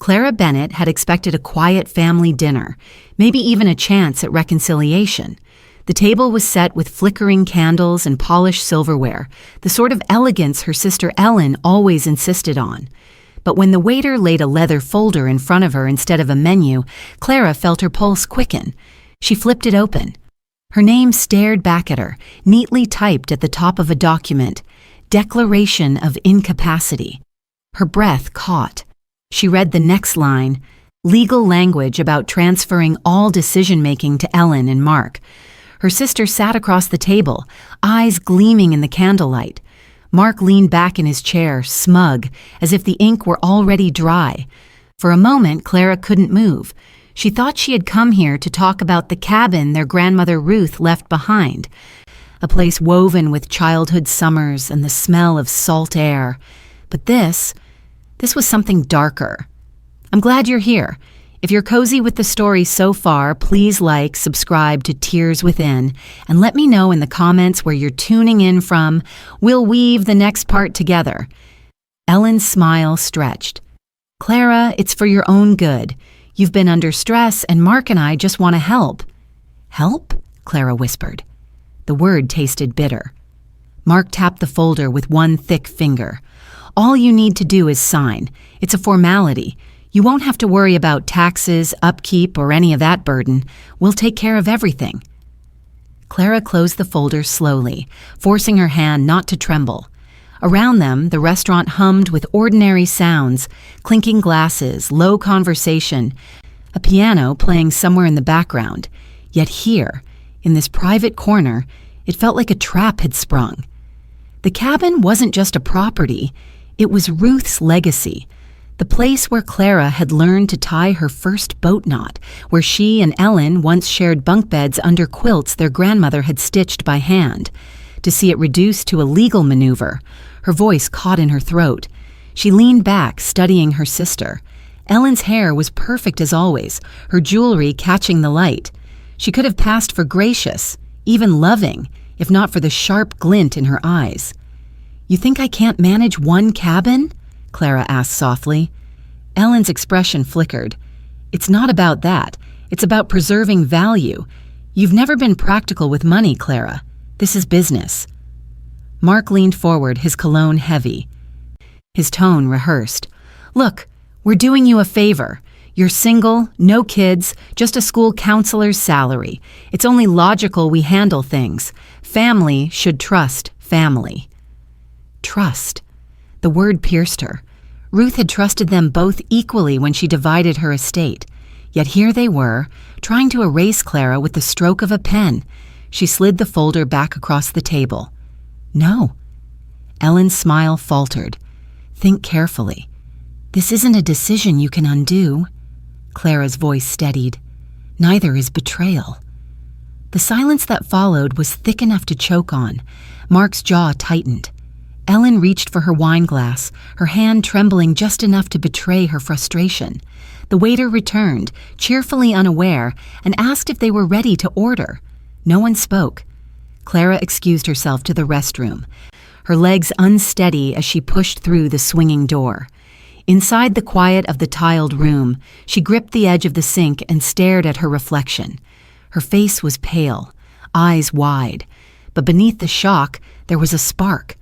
Clara Bennett had expected a quiet family dinner, maybe even a chance at reconciliation. The table was set with flickering candles and polished silverware, the sort of elegance her sister Ellen always insisted on. But when the waiter laid a leather folder in front of her instead of a menu, Clara felt her pulse quicken. She flipped it open. Her name stared back at her, neatly typed at the top of a document, Declaration of Incapacity. Her breath caught. She read the next line, legal language about transferring all decision-making to Ellen and Mark. Her sister sat across the table, eyes gleaming in the candlelight. Mark leaned back in his chair, smug, as if the ink were already dry. For a moment, Clara couldn't move. She thought she had come here to talk about the cabin their grandmother Ruth left behind, a place woven with childhood summers and the smell of salt air. But this was something darker. I'm glad you're here. If you're cozy with the story so far, please like, subscribe to Tears Within, and let me know in the comments where you're tuning in from. We'll weave the next part together. Ellen's smile stretched. Clara, it's for your own good. You've been under stress, and Mark and I just want to help. Help? Clara whispered. The word tasted bitter. Mark tapped the folder with one thick finger. All you need to do is sign. It's a formality. You won't have to worry about taxes, upkeep, or any of that burden. We'll take care of everything. Clara closed the folder slowly, forcing her hand not to tremble. Around them, the restaurant hummed with ordinary sounds, clinking glasses, low conversation, a piano playing somewhere in the background. Yet here, in this private corner, it felt like a trap had sprung. The cabin wasn't just a property. It was Ruth's legacy, the place where Clara had learned to tie her first boat knot, where she and Ellen once shared bunk beds under quilts their grandmother had stitched by hand. To see it reduced to a legal maneuver, her voice caught in her throat. She leaned back, studying her sister. Ellen's hair was perfect as always, her jewelry catching the light. She could have passed for gracious, even loving, if not for the sharp glint in her eyes. You think I can't manage one cabin? Clara asked softly. Ellen's expression flickered. It's not about that. It's about preserving value. You've never been practical with money, Clara. This is business. Mark leaned forward, his cologne heavy. His tone rehearsed. Look, we're doing you a favor. You're single, no kids, just a school counselor's salary. It's only logical we handle things. Family should trust family. Trust. The word pierced her. Ruth had trusted them both equally when she divided her estate. Yet here they were, trying to erase Clara with the stroke of a pen. She slid the folder back across the table. No. Ellen's smile faltered. Think carefully. This isn't a decision you can undo. Clara's voice steadied. Neither is betrayal. The silence that followed was thick enough to choke on. Mark's jaw tightened. Ellen reached for her wine glass, her hand trembling just enough to betray her frustration. The waiter returned, cheerfully unaware, and asked if they were ready to order. No one spoke. Clara excused herself to the restroom, her legs unsteady as she pushed through the swinging door. Inside the quiet of the tiled room, she gripped the edge of the sink and stared at her reflection. Her face was pale, eyes wide, but beneath the shock, there was a spark.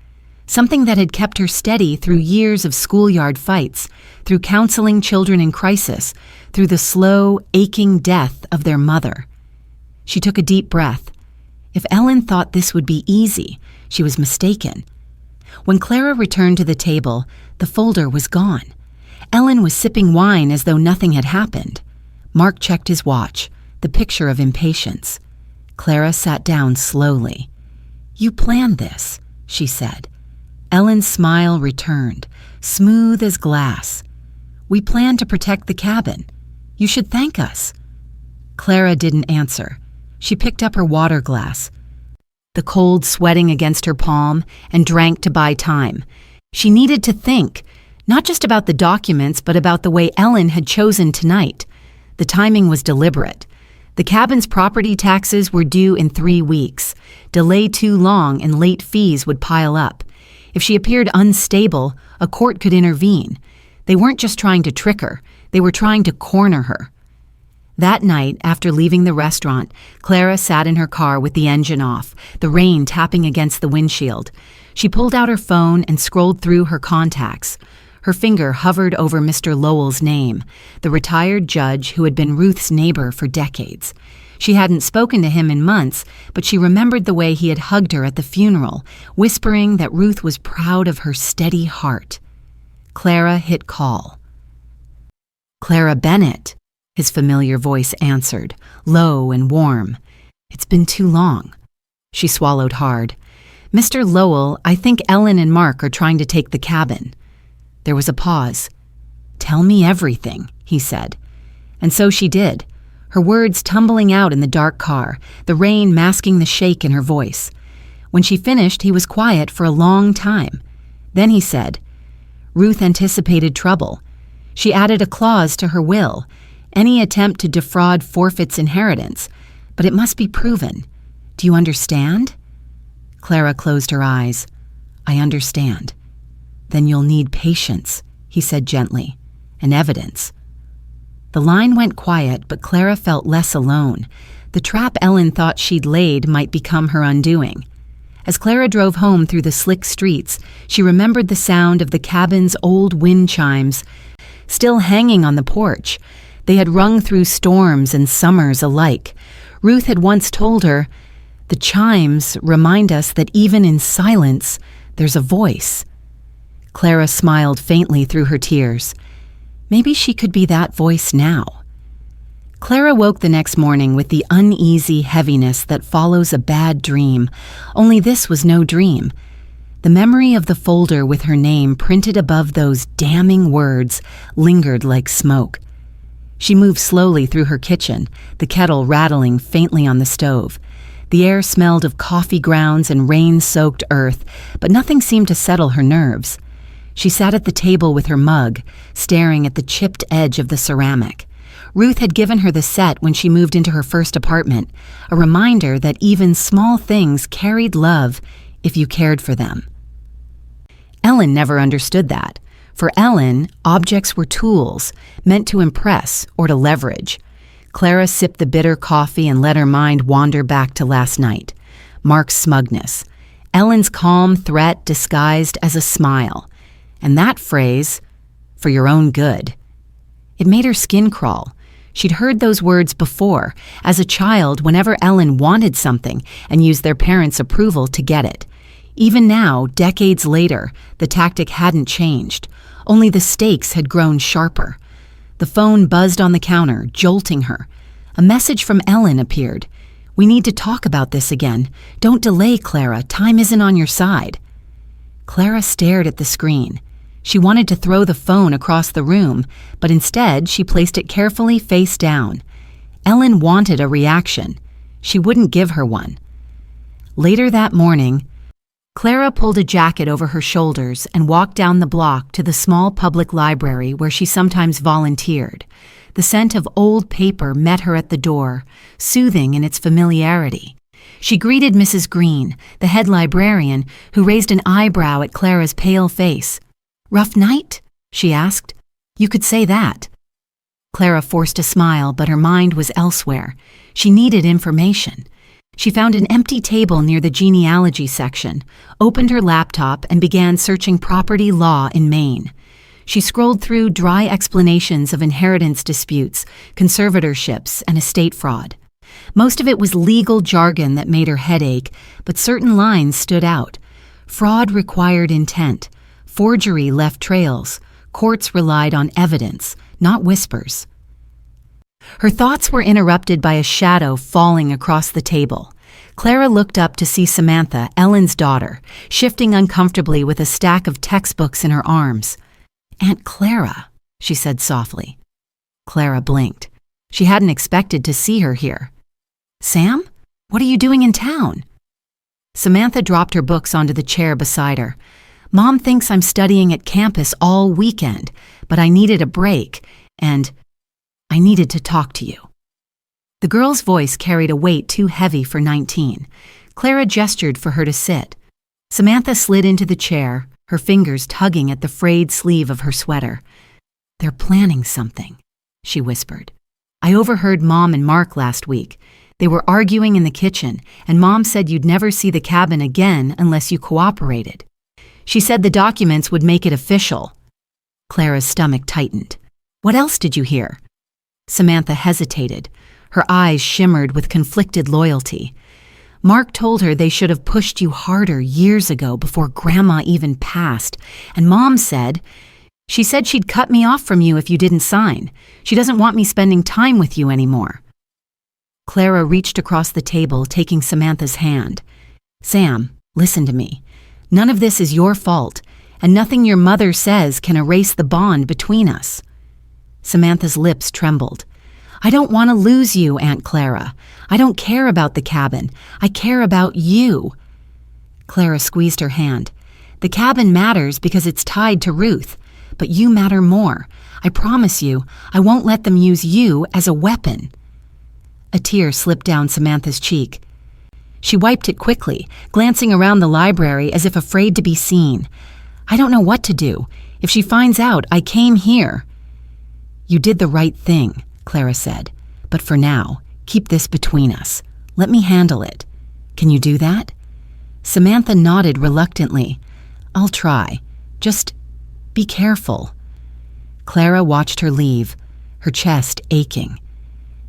Something that had kept her steady through years of schoolyard fights, through counseling children in crisis, through the slow, aching death of their mother. She took a deep breath. If Ellen thought this would be easy, she was mistaken. When Clara returned to the table, the folder was gone. Ellen was sipping wine as though nothing had happened. Mark checked his watch, the picture of impatience. Clara sat down slowly. You planned this, she said. Ellen's smile returned, smooth as glass. We planned to protect the cabin. You should thank us. Clara didn't answer. She picked up her water glass, the cold sweating against her palm, and drank to buy time. She needed to think, not just about the documents, but about the way Ellen had chosen tonight. The timing was deliberate. The cabin's property taxes were due in 3 weeks. Delay too long and late fees would pile up. If she appeared unstable, a court could intervene. They weren't just trying to trick her. They were trying to corner her. That night, after leaving the restaurant, Clara sat in her car with the engine off, the rain tapping against the windshield. She pulled out her phone and scrolled through her contacts. Her finger hovered over Mr. Lowell's name, the retired judge who had been Ruth's neighbor for decades. She hadn't spoken to him in months, but she remembered the way he had hugged her at the funeral, whispering that Ruth was proud of her steady heart. Clara hit call. "Clara Bennett," his familiar voice answered, low and warm. "It's been too long." She swallowed hard. "Mr. Lowell, I think Ellen and Mark are trying to take the cabin." There was a pause. "Tell me everything," he said. And so she did, her words tumbling out in the dark car, the rain masking the shake in her voice. When she finished, he was quiet for a long time. Then he said, "Ruth anticipated trouble. She added a clause to her will. Any attempt to defraud forfeits inheritance, but it must be proven. Do you understand?" Clara closed her eyes. "I understand." "Then you'll need patience," he said gently, "and evidence." The line went quiet, but Clara felt less alone. The trap Ellen thought she'd laid might become her undoing. As Clara drove home through the slick streets, she remembered the sound of the cabin's old wind chimes, still hanging on the porch. They had rung through storms and summers alike. Ruth had once told her, "The chimes remind us that even in silence, there's a voice." Clara smiled faintly through her tears. Maybe she could be that voice now. Clara woke the next morning with the uneasy heaviness that follows a bad dream, only this was no dream. The memory of the folder with her name printed above those damning words lingered like smoke. She moved slowly through her kitchen, the kettle rattling faintly on the stove. The air smelled of coffee grounds and rain-soaked earth, but nothing seemed to settle her nerves. She sat at the table with her mug, staring at the chipped edge of the ceramic. Ruth had given her the set when she moved into her first apartment, a reminder that even small things carried love if you cared for them. Ellen never understood that. For Ellen, objects were tools, meant to impress or to leverage. Clara sipped the bitter coffee and let her mind wander back to last night. Mark's smugness. Ellen's calm threat disguised as a smile. And that phrase, "for your own good." It made her skin crawl. She'd heard those words before, as a child whenever Ellen wanted something and used their parents' approval to get it. Even now, decades later, the tactic hadn't changed. Only the stakes had grown sharper. The phone buzzed on the counter, jolting her. A message from Ellen appeared. "We need to talk about this again. Don't delay, Clara. Time isn't on your side." Clara stared at the screen. She wanted to throw the phone across the room, but instead she placed it carefully face down. Ellen wanted a reaction. She wouldn't give her one. Later that morning, Clara pulled a jacket over her shoulders and walked down the block to the small public library where she sometimes volunteered. The scent of old paper met her at the door, soothing in its familiarity. She greeted Mrs. Green, the head librarian, who raised an eyebrow at Clara's pale face. "Rough night?" she asked. "You could say that." Clara forced a smile, but her mind was elsewhere. She needed information. She found an empty table near the genealogy section, opened her laptop, and began searching property law in Maine. She scrolled through dry explanations of inheritance disputes, conservatorships, and estate fraud. Most of it was legal jargon that made her head ache, but certain lines stood out. Fraud required intent. Forgery left trails. Courts relied on evidence, not whispers. Her thoughts were interrupted by a shadow falling across the table. Clara looked up to see Samantha, Ellen's daughter, shifting uncomfortably with a stack of textbooks in her arms. "Aunt Clara," she said softly. Clara blinked. She hadn't expected to see her here. "Sam, what are you doing in town?" Samantha dropped her books onto the chair beside her. "Mom thinks I'm studying at campus all weekend, but I needed a break, and I needed to talk to you." The girl's voice carried a weight too heavy for 19. Clara gestured for her to sit. Samantha slid into the chair, her fingers tugging at the frayed sleeve of her sweater. "They're planning something," she whispered. "I overheard Mom and Mark last week. They were arguing in the kitchen, and Mom said you'd never see the cabin again unless you cooperated. She said the documents would make it official." Clara's stomach tightened. "What else did you hear?" Samantha hesitated. Her eyes shimmered with conflicted loyalty. "Mark told her they should have pushed you harder years ago before Grandma even passed, and Mom said, she said she'd cut me off from you if you didn't sign. She doesn't want me spending time with you anymore." Clara reached across the table, taking Samantha's hand. "Sam, listen to me. None of this is your fault, and nothing your mother says can erase the bond between us." Samantha's lips trembled. "I don't want to lose you, Aunt Clara. I don't care about the cabin. I care about you." Clara squeezed her hand. "The cabin matters because it's tied to Ruth, but you matter more. I promise you, I won't let them use you as a weapon." A tear slipped down Samantha's cheek. She wiped it quickly, glancing around the library as if afraid to be seen. "I don't know what to do. If she finds out I came here." "You did the right thing," Clara said. "But for now, keep this between us. Let me handle it. Can you do that?" Samantha nodded reluctantly. "I'll try. Just be careful." Clara watched her leave, her chest aching.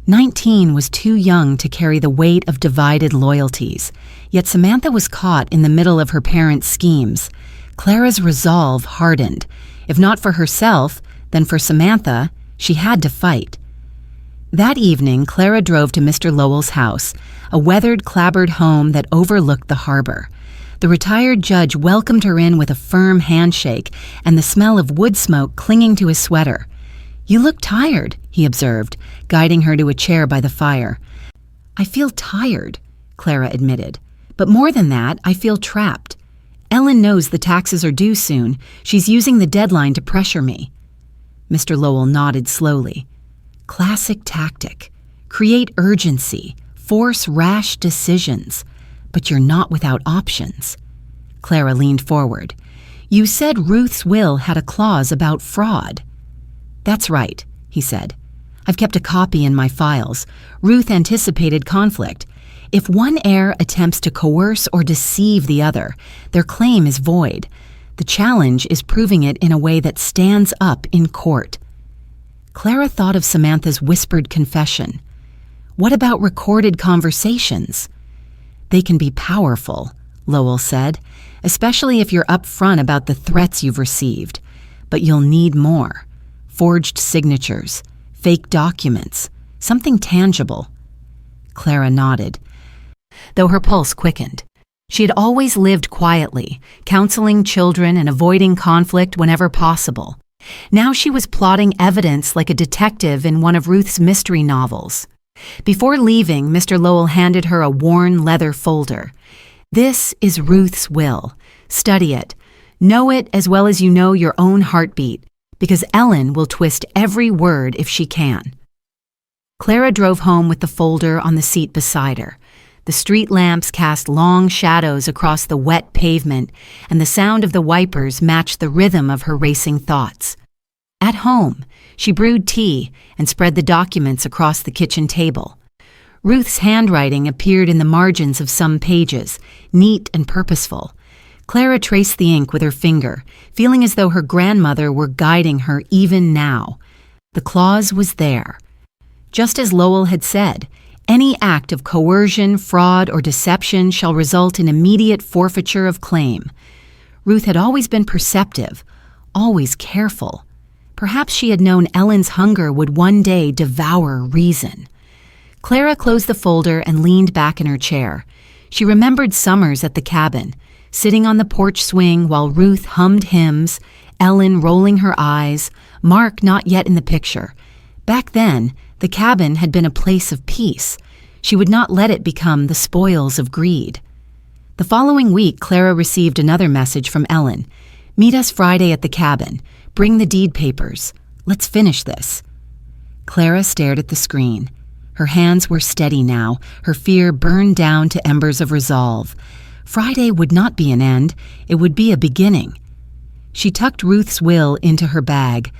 19 was too young to carry the weight of divided loyalties, yet Samantha was caught in the middle of her parents' schemes. Clara's resolve hardened. If not for herself, then for Samantha, she had to fight. That evening, Clara drove to Mr. Lowell's house, a weathered, clapboard home that overlooked the harbor. The retired judge welcomed her in with a firm handshake and the smell of wood smoke clinging to his sweater. "You look tired," he observed, guiding her to a chair by the fire. "I feel tired," Clara admitted. "But more than that, I feel trapped. Ellen knows the taxes are due soon. She's using the deadline to pressure me." Mr. Lowell nodded slowly. "Classic tactic. Create urgency, force rash decisions. But you're not without options." Clara leaned forward. "You said Ruth's will had a clause about fraud." "That's right," he said. "I've kept a copy in my files. Ruth anticipated conflict. If one heir attempts to coerce or deceive the other, their claim is void. The challenge is proving it in a way that stands up in court." Clara thought of Samantha's whispered confession. What about recorded conversations? "They can be powerful," Lowell said, "especially if you're upfront about the threats you've received. But you'll need more. Forged signatures, fake documents, something tangible." Clara nodded, though her pulse quickened. She had always lived quietly, counseling children and avoiding conflict whenever possible. Now she was plotting evidence like a detective in one of Ruth's mystery novels. Before leaving, Mr. Lowell handed her a worn leather folder. "This is Ruth's will. Study it. Know it as well as you know your own heartbeat, because Ellen will twist every word if she can." Clara drove home with the folder on the seat beside her. The street lamps cast long shadows across the wet pavement, and the sound of the wipers matched the rhythm of her racing thoughts. At home, she brewed tea and spread the documents across the kitchen table. Ruth's handwriting appeared in the margins of some pages, neat and purposeful. Clara traced the ink with her finger, feeling as though her grandmother were guiding her even now. The clause was there. Just as Lowell had said, any act of coercion, fraud, or deception shall result in immediate forfeiture of claim. Ruth had always been perceptive, always careful. Perhaps she had known Ellen's hunger would one day devour reason. Clara closed the folder and leaned back in her chair. She remembered summers at the cabin, sitting on the porch swing while Ruth hummed hymns, Ellen rolling her eyes, Mark not yet in the picture. Back then, the cabin had been a place of peace. She would not let it become the spoils of greed. The following week, Clara received another message from Ellen. "Meet us Friday at the cabin. Bring the deed papers. Let's finish this." Clara stared at the screen. Her hands were steady now, her fear burned down to embers of resolve. Friday would not be an end, it would be a beginning. She tucked Ruth's will into her bag,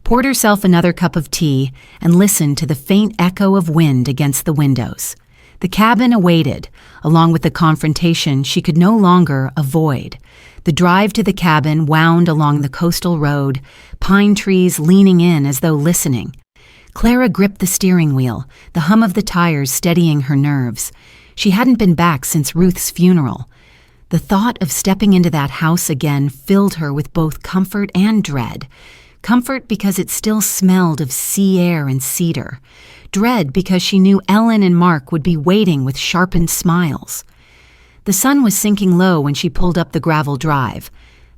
poured herself another cup of tea, and listened to the faint echo of wind against the windows. The cabin awaited, along with the confrontation she could no longer avoid. The drive to the cabin wound along the coastal road, pine trees leaning in as though listening. Clara gripped the steering wheel, the hum of the tires steadying her nerves. She hadn't been back since Ruth's funeral. The thought of stepping into that house again filled her with both comfort and dread. Comfort because it still smelled of sea air and cedar. Dread because she knew Ellen and Mark would be waiting with sharpened smiles. The sun was sinking low when she pulled up the gravel drive.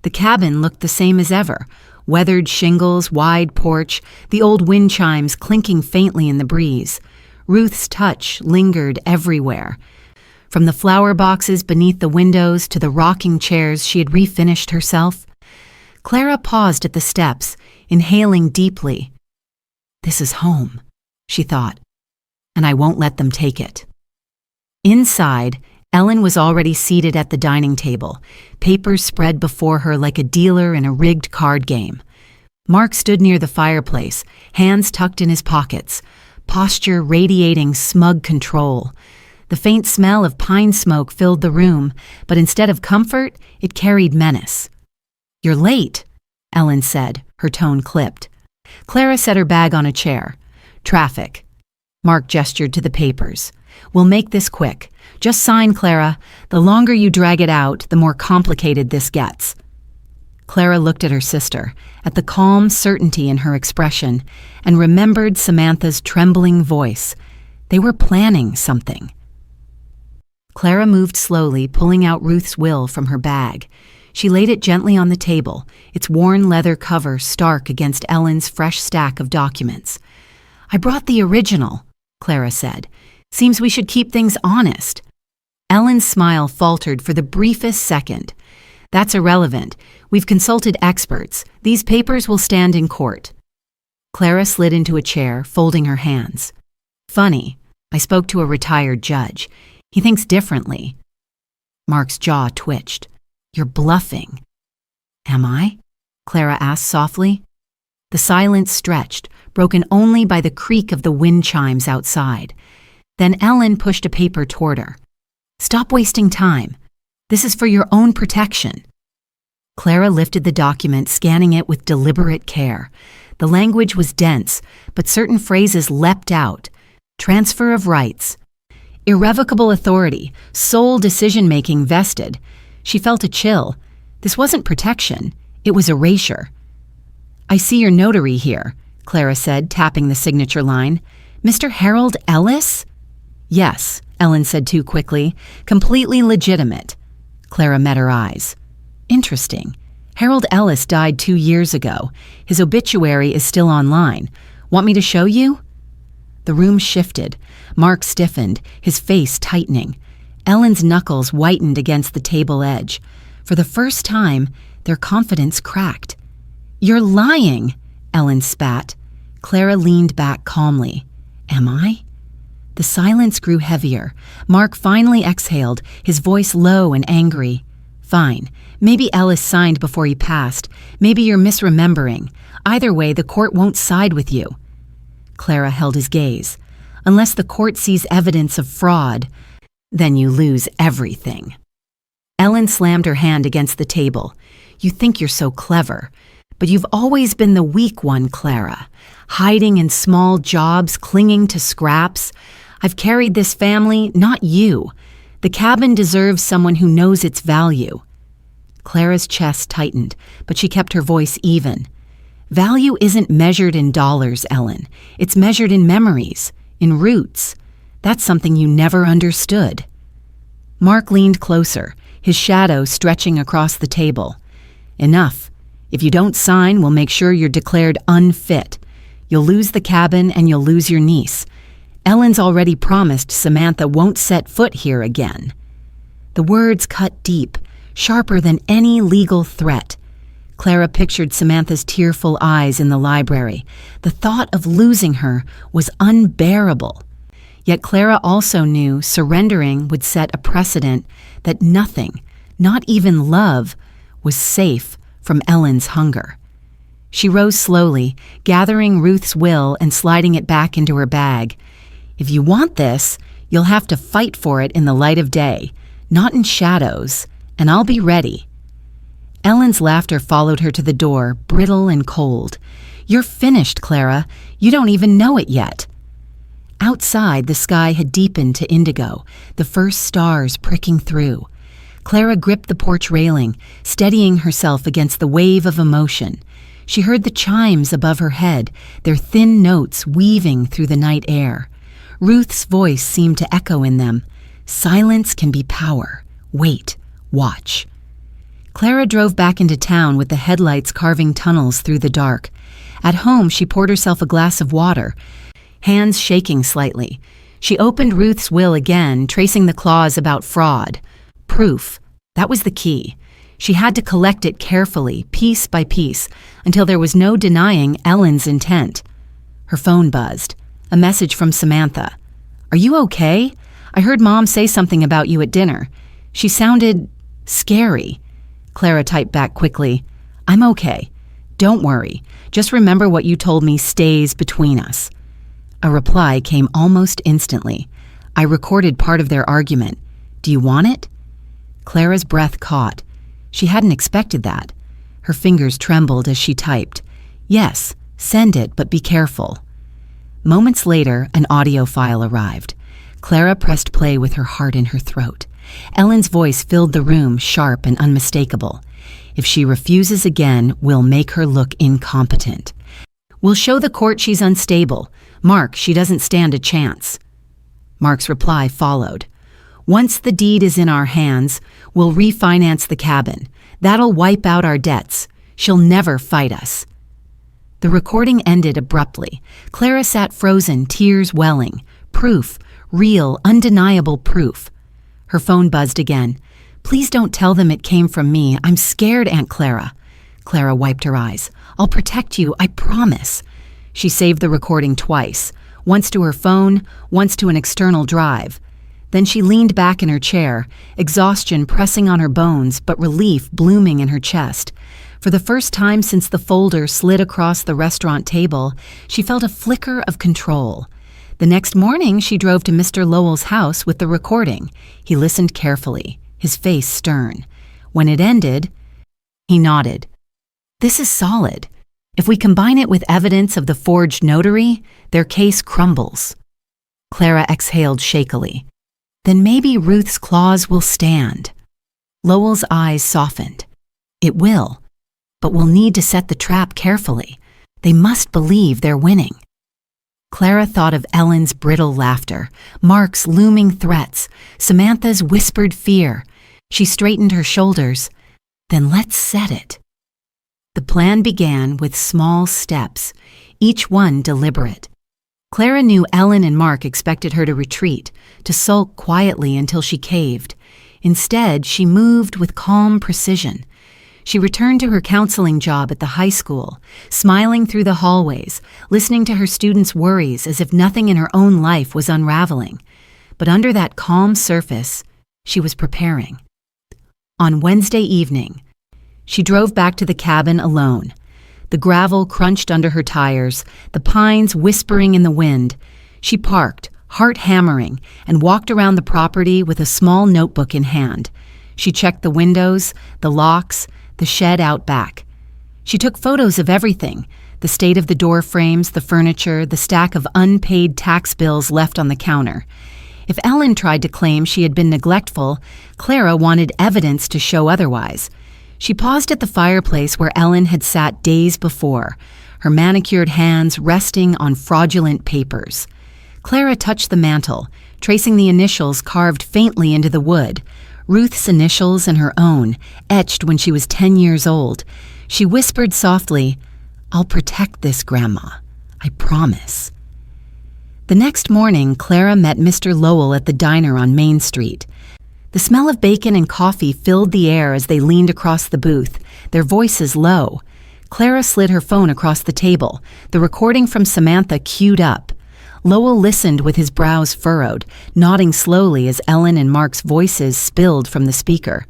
The cabin looked the same as ever. Weathered shingles, wide porch, the old wind chimes clinking faintly in the breeze. Ruth's touch lingered everywhere. From the flower boxes beneath the windows to the rocking chairs she had refinished herself. Clara paused at the steps, inhaling deeply. "This is home," she thought, "and I won't let them take it." Inside, Ellen was already seated at the dining table, papers spread before her like a dealer in a rigged card game. Mark stood near the fireplace, hands tucked in his pockets, posture radiating smug control. The faint smell of pine smoke filled the room, but instead of comfort, it carried menace. "You're late," Ellen said, her tone clipped. Clara set her bag on a chair. "Traffic." Mark gestured to the papers. "We'll make this quick. Just sign, Clara. The longer you drag it out, the more complicated this gets." Clara looked at her sister, at the calm certainty in her expression, and remembered Samantha's trembling voice. They were planning something. Clara moved slowly, pulling out Ruth's will from her bag. She laid it gently on the table, its worn leather cover stark against Ellen's fresh stack of documents. "I brought the original," Clara said. "Seems we should keep things honest." Ellen's smile faltered for the briefest second. "That's irrelevant. We've consulted experts. These papers will stand in court." Clara slid into a chair, folding her hands. "Funny, I spoke to a retired judge. He thinks differently." Mark's jaw twitched. "You're bluffing." "Am I?" Clara asked softly. The silence stretched, broken only by the creak of the wind chimes outside. Then Ellen pushed a paper toward her. "Stop wasting time. This is for your own protection." Clara lifted the document, scanning it with deliberate care. The language was dense, but certain phrases leapt out. Transfer of rights. Irrevocable authority, sole decision-making vested. She felt a chill. This wasn't protection, it was erasure. "I see your notary here," Clara said, tapping the signature line. "Mr. Harold Ellis?" "Yes," Ellen said too quickly. "Completely legitimate." Clara met her eyes. "Interesting. Harold Ellis died 2 years ago. His obituary is still online. Want me to show you?" The room shifted. Mark stiffened, his face tightening. Ellen's knuckles whitened against the table edge. For the first time, their confidence cracked. "You're lying," Ellen spat. Clara leaned back calmly. "Am I?" The silence grew heavier. Mark finally exhaled, his voice low and angry. "Fine. Maybe Ellis signed before he passed. Maybe you're misremembering. Either way, the court won't side with you." Clara held his gaze. "Unless the court sees evidence of fraud, then you lose everything." Ellen slammed her hand against the table. "You think you're so clever, but you've always been the weak one, Clara. Hiding in small jobs, clinging to scraps. I've carried this family, not you. The cabin deserves someone who knows its value." Clara's chest tightened, but she kept her voice even. "Value isn't measured in dollars, Ellen. It's measured in memories, in roots. That's something you never understood." Mark leaned closer, his shadow stretching across the table. "Enough. If you don't sign, we'll make sure you're declared unfit. You'll lose the cabin and you'll lose your niece. Ellen's already promised Samantha won't set foot here again." The words cut deep, sharper than any legal threat. Clara pictured Samantha's tearful eyes in the library. The thought of losing her was unbearable. Yet Clara also knew surrendering would set a precedent that nothing, not even love, was safe from Ellen's hunger. She rose slowly, gathering Ruth's will and sliding it back into her bag. "If you want this, you'll have to fight for it in the light of day, not in shadows, and I'll be ready." Ellen's laughter followed her to the door, brittle and cold. "You're finished, Clara. You don't even know it yet." Outside, the sky had deepened to indigo, the first stars pricking through. Clara gripped the porch railing, steadying herself against the wave of emotion. She heard the chimes above her head, their thin notes weaving through the night air. Ruth's voice seemed to echo in them. "Silence can be power. Wait. Watch." Clara drove back into town with the headlights carving tunnels through the dark. At home, she poured herself a glass of water, hands shaking slightly. She opened Ruth's will again, tracing the clause about fraud. Proof. That was the key. She had to collect it carefully, piece by piece, until there was no denying Ellen's intent. Her phone buzzed. A message from Samantha. "Are you okay? I heard Mom say something about you at dinner. She sounded scary." Clara typed back quickly. "I'm okay. Don't worry. Just remember what you told me stays between us." A reply came almost instantly. "I recorded part of their argument. Do you want it?" Clara's breath caught. She hadn't expected that. Her fingers trembled as she typed. "Yes, send it, but be careful." Moments later, an audio file arrived. Clara pressed play with her heart in her throat. Ellen's voice filled the room, sharp and unmistakable. "If she refuses again, we'll make her look incompetent. We'll show the court she's unstable. Mark, she doesn't stand a chance." Mark's reply followed. "Once the deed is in our hands, we'll refinance the cabin. That'll wipe out our debts. She'll never fight us." The recording ended abruptly. Clara sat frozen, tears welling. Proof. Real, undeniable proof. Her phone buzzed again. "Please don't tell them it came from me. I'm scared, Aunt Clara." Clara wiped her eyes. "I'll protect you, I promise." She saved the recording twice, once to her phone, once to an external drive. Then she leaned back in her chair, exhaustion pressing on her bones, but relief blooming in her chest. For the first time since the folder slid across the restaurant table, she felt a flicker of control. The next morning, she drove to Mr. Lowell's house with the recording. He listened carefully, his face stern. When it ended, he nodded. "This is solid. If we combine it with evidence of the forged notary, their case crumbles." Clara exhaled shakily. "Then maybe Ruth's clause will stand." Lowell's eyes softened. "It will, but we'll need to set the trap carefully. They must believe they're winning." Clara thought of Ellen's brittle laughter, Mark's looming threats, Samantha's whispered fear. She straightened her shoulders. "Then let's set it." The plan began with small steps, each one deliberate. Clara knew Ellen and Mark expected her to retreat, to sulk quietly until she caved. Instead, she moved with calm precision. She returned to her counseling job at the high school, smiling through the hallways, listening to her students' worries as if nothing in her own life was unraveling. But under that calm surface, she was preparing. On Wednesday evening, she drove back to the cabin alone. The gravel crunched under her tires, the pines whispering in the wind. She parked, heart hammering, and walked around the property with a small notebook in hand. She checked the windows, the locks, the shed out back. She took photos of everything, the state of the door frames, the furniture, the stack of unpaid tax bills left on the counter. If Ellen tried to claim she had been neglectful, Clara wanted evidence to show otherwise. She paused at the fireplace where Ellen had sat days before, her manicured hands resting on fraudulent papers. Clara touched the mantel, tracing the initials carved faintly into the wood, Ruth's initials and her own, etched when she was 10 years old. She whispered softly, "I'll protect this, Grandma. I promise." The next morning, Clara met Mr. Lowell at the diner on Main Street. The smell of bacon and coffee filled the air as they leaned across the booth, their voices low. Clara slid her phone across the table, the recording from Samantha queued up. Lowell listened with his brows furrowed, nodding slowly as Ellen and Mark's voices spilled from the speaker.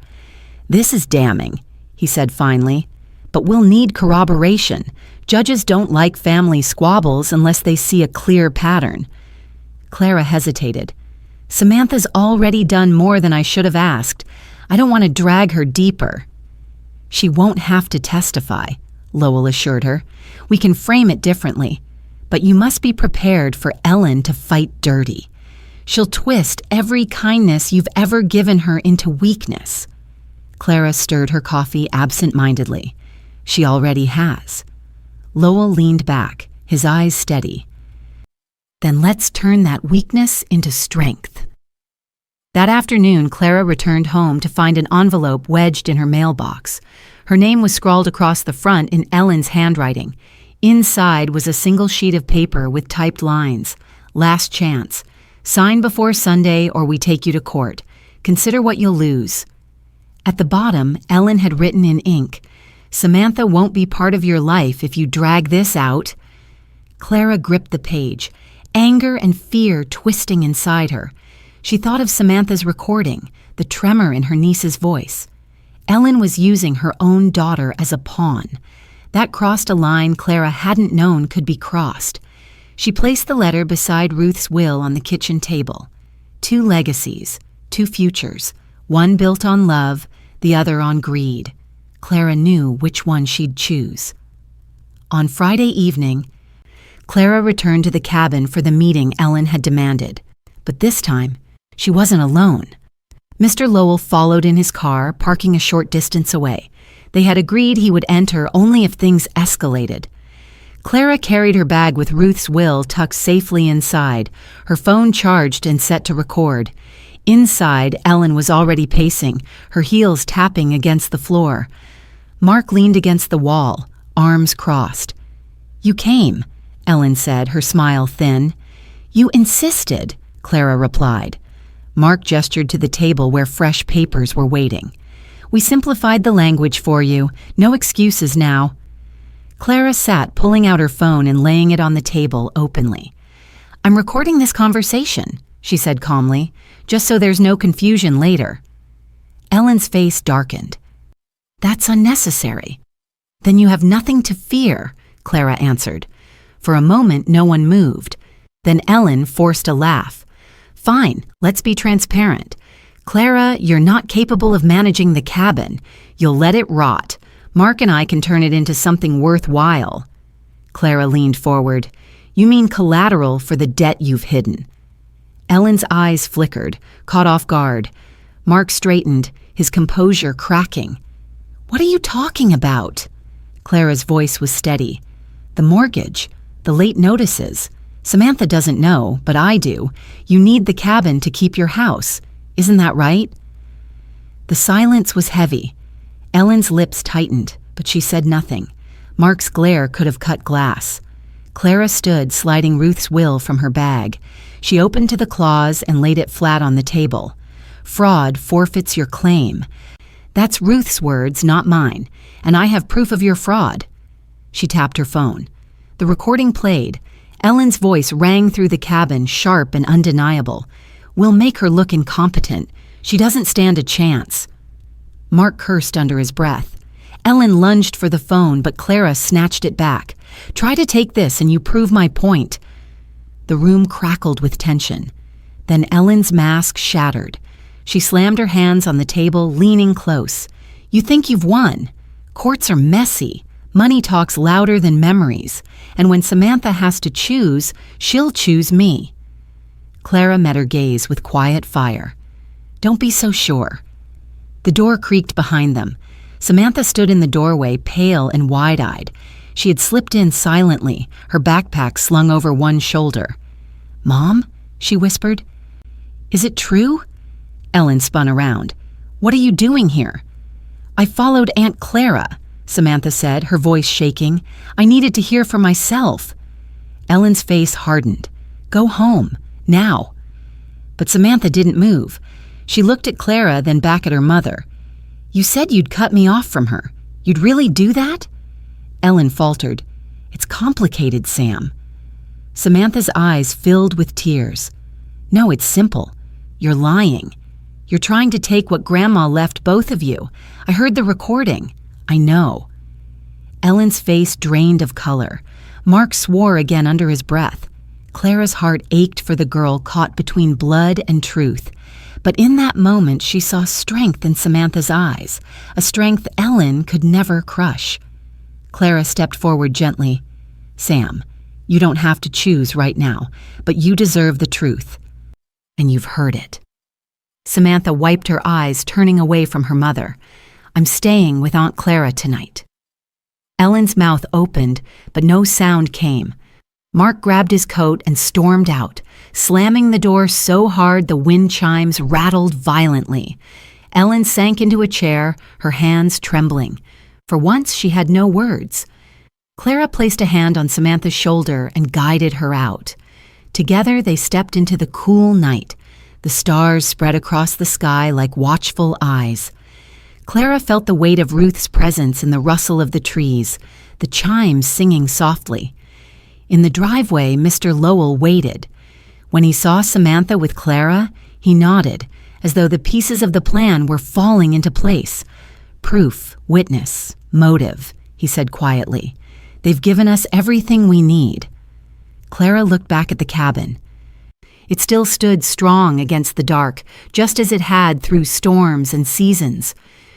"This is damning," he said finally, "but we'll need corroboration. Judges don't like family squabbles unless they see a clear pattern. Clara hesitated. Samantha's already done more than I should have asked. I don't want to drag her deeper. She won't have to testify, Lowell assured her. We can frame it differently. But you must be prepared for Ellen to fight dirty. She'll twist every kindness you've ever given her into weakness. Clara stirred her coffee absent-mindedly. She already has. Lowell leaned back, his eyes steady. Then let's turn that weakness into strength. That afternoon, Clara returned home to find an envelope wedged in her mailbox. Her name was scrawled across the front in Ellen's handwriting. Inside was a single sheet of paper with typed lines. Last chance. Sign before Sunday or we take you to court. Consider what you'll lose. At the bottom, Ellen had written in ink, Samantha won't be part of your life if you drag this out. Clara gripped the page, anger and fear twisting inside her. She thought of Samantha's recording, the tremor in her niece's voice. Ellen was using her own daughter as a pawn. That crossed a line Clara hadn't known could be crossed. She placed the letter beside Ruth's will on the kitchen table. 2 legacies, 2 futures, one built on love, the other on greed. Clara knew which one she'd choose. On Friday evening, Clara returned to the cabin for the meeting Ellen had demanded. But this time, she wasn't alone. Mr. Lowell followed in his car, parking a short distance away. They had agreed he would enter only if things escalated. Clara carried her bag with Ruth's will tucked safely inside, her phone charged and set to record. Inside, Ellen was already pacing, her heels tapping against the floor. Mark leaned against the wall, arms crossed. You came, Ellen said, her smile thin. You insisted, Clara replied. Mark gestured to the table where fresh papers were waiting. We simplified the language for you. No excuses now. Clara sat, pulling out her phone and laying it on the table openly. I'm recording this conversation, she said calmly, just so there's no confusion later. Ellen's face darkened. That's unnecessary. Then you have nothing to fear, Clara answered. For a moment, no one moved. Then Ellen forced a laugh. Fine, let's be transparent. Clara, you're not capable of managing the cabin. You'll let it rot. Mark and I can turn it into something worthwhile. Clara leaned forward. You mean collateral for the debt you've hidden. Ellen's eyes flickered, caught off guard. Mark straightened, his composure cracking. What are you talking about? Clara's voice was steady. The mortgage, the late notices. Samantha doesn't know, but I do. You need the cabin to keep your house. Isn't that right? The silence was heavy. Ellen's lips tightened, but she said nothing. Mark's glare could have cut glass. Clara stood, sliding Ruth's will from her bag. She opened to the clause and laid it flat on the table. Fraud forfeits your claim. That's Ruth's words, not mine, and I have proof of your fraud. She tapped her phone. The recording played. Ellen's voice rang through the cabin, sharp and undeniable. We'll make her look incompetent. She doesn't stand a chance. Mark cursed under his breath. Ellen lunged for the phone, but Clara snatched it back. Try to take this and you prove my point. The room crackled with tension. Then Ellen's mask shattered. She slammed her hands on the table, leaning close. You think you've won. Courts are messy. Money talks louder than memories. And when Samantha has to choose, she'll choose me. Clara met her gaze with quiet fire. Don't be so sure. The door creaked behind them. Samantha stood in the doorway, pale and wide-eyed. She had slipped in silently, her backpack slung over one shoulder. Mom? She whispered. Is it true? Ellen spun around. What are you doing here? I followed Aunt Clara, Samantha said, her voice shaking. I needed to hear for myself. Ellen's face hardened. Go home, now. But Samantha didn't move. She looked at Clara, then back at her mother. You said you'd cut me off from her. You'd really do that? Ellen faltered. It's complicated, Sam. Samantha's eyes filled with tears. No, it's simple. You're lying. You're trying to take what Grandma left both of you. I heard the recording. I know. Ellen's face drained of color. Mark swore again under his breath. Clara's heart ached for the girl caught between blood and truth. But in that moment, she saw strength in Samantha's eyes, a strength Ellen could never crush. Clara stepped forward gently. "Sam, you don't have to choose right now, but you deserve the truth. And you've heard it." Samantha wiped her eyes, turning away from her mother. "I'm staying with Aunt Clara tonight." Ellen's mouth opened, but no sound came. Mark grabbed his coat and stormed out, slamming the door so hard the wind chimes rattled violently. Ellen sank into a chair, her hands trembling. For once, she had no words. Clara placed a hand on Samantha's shoulder and guided her out. Together, they stepped into the cool night. The stars spread across the sky like watchful eyes. Clara felt the weight of Ruth's presence in the rustle of the trees, the chimes singing softly. In the driveway, Mr. Lowell waited. When he saw Samantha with Clara, he nodded, as though the pieces of the plan were falling into place. "Proof, witness, motive," he said quietly. "They've given us everything we need." Clara looked back at the cabin. It still stood strong against the dark, just as it had through storms and seasons.